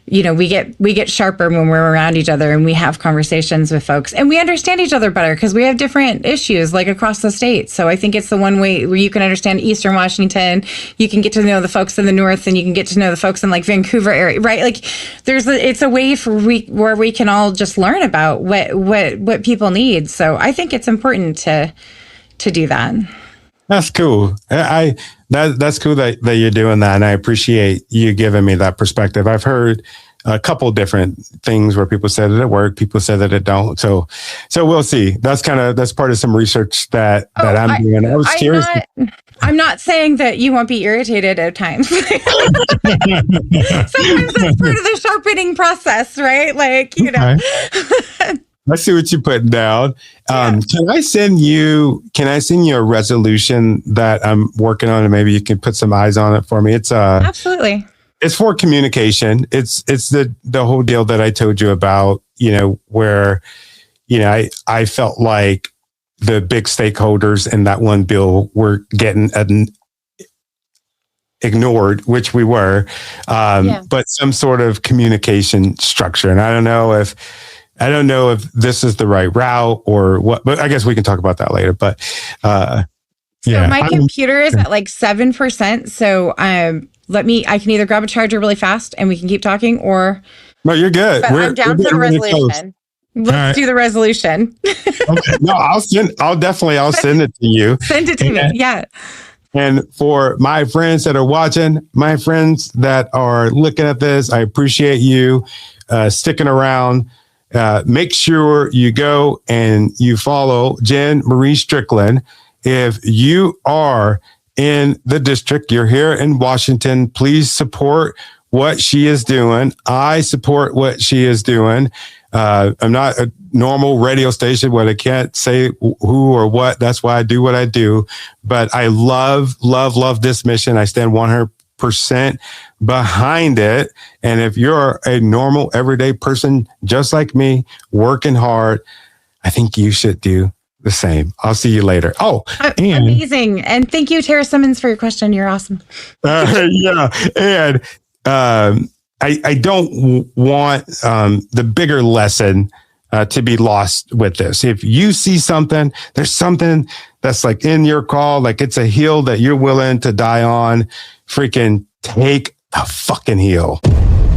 We get sharper when we're around each other, and we have conversations with folks, and we understand each other better because we have different issues like across the state. So I think it's the one way where you can understand Eastern Washington. You can get to know the folks in the North, and you can get to know the folks in like Vancouver area, right? Like it's a way where we can all just learn about what people need. So I think it's important to do that. That's cool. That's cool that you're doing that, and I appreciate you giving me that perspective. I've heard a couple different things where people said that it worked, people said that it don't. So we'll see. That's part of some research that I'm doing. I was curious. I'm not saying that you won't be irritated at times. Sometimes that's part of the sharpening process, right? Like, Okay. I see what you're putting down. Can I send you a resolution that I'm working on, and maybe you can put some eyes on it for me? It's absolutely. It's for communication. It's the whole deal that I told you about, where, I felt like the big stakeholders in that one bill were getting ignored, which we were, but some sort of communication structure. And I don't know if this is the right route or what, but I guess we can talk about that later. But so my computer is at like 7%. So I can either grab a charger really fast and we can keep talking, or no, you're good. I'm down for the resolution. Let's do the resolution. Okay. No, I'll send it to you. Send it to me. Yeah. And for my friends that are watching, my friends that are looking at this, I appreciate you sticking around. Make sure you go and you follow Jenn Marie Strickling. If you are in the district, you're here in Washington, please support what she is doing. I support what she is doing. I'm not a normal radio station where I can't say who or what. That's why I do what I do. But I love this mission. I stand 100% behind it. And if you're a normal, everyday person, just like me, working hard, I think you should do the same. I'll see you later. Oh, amazing. And thank you, Tara Simmons, for your question. You're awesome. Yeah. And I don't want the bigger lesson to be lost with this. If you see something, there's something that's like in your call, like it's a hill that you're willing to die on, freaking take the fucking hill.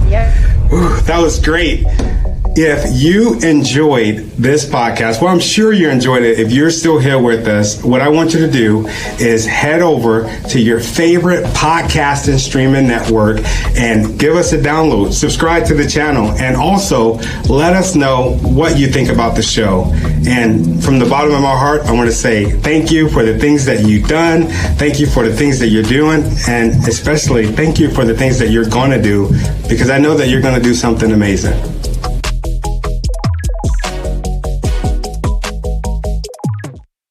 Yeah. That was great. If you enjoyed this podcast, well, I'm sure you enjoyed it. If you're still here with us, what I want you to do is head over to your favorite podcast and streaming network and give us a download, subscribe to the channel, and also let us know what you think about the show. And from the bottom of my heart, I want to say thank you for the things that you've done. Thank you for the things that you're doing. And especially thank you for the things that you're going to do, because I know that you're going to do something amazing.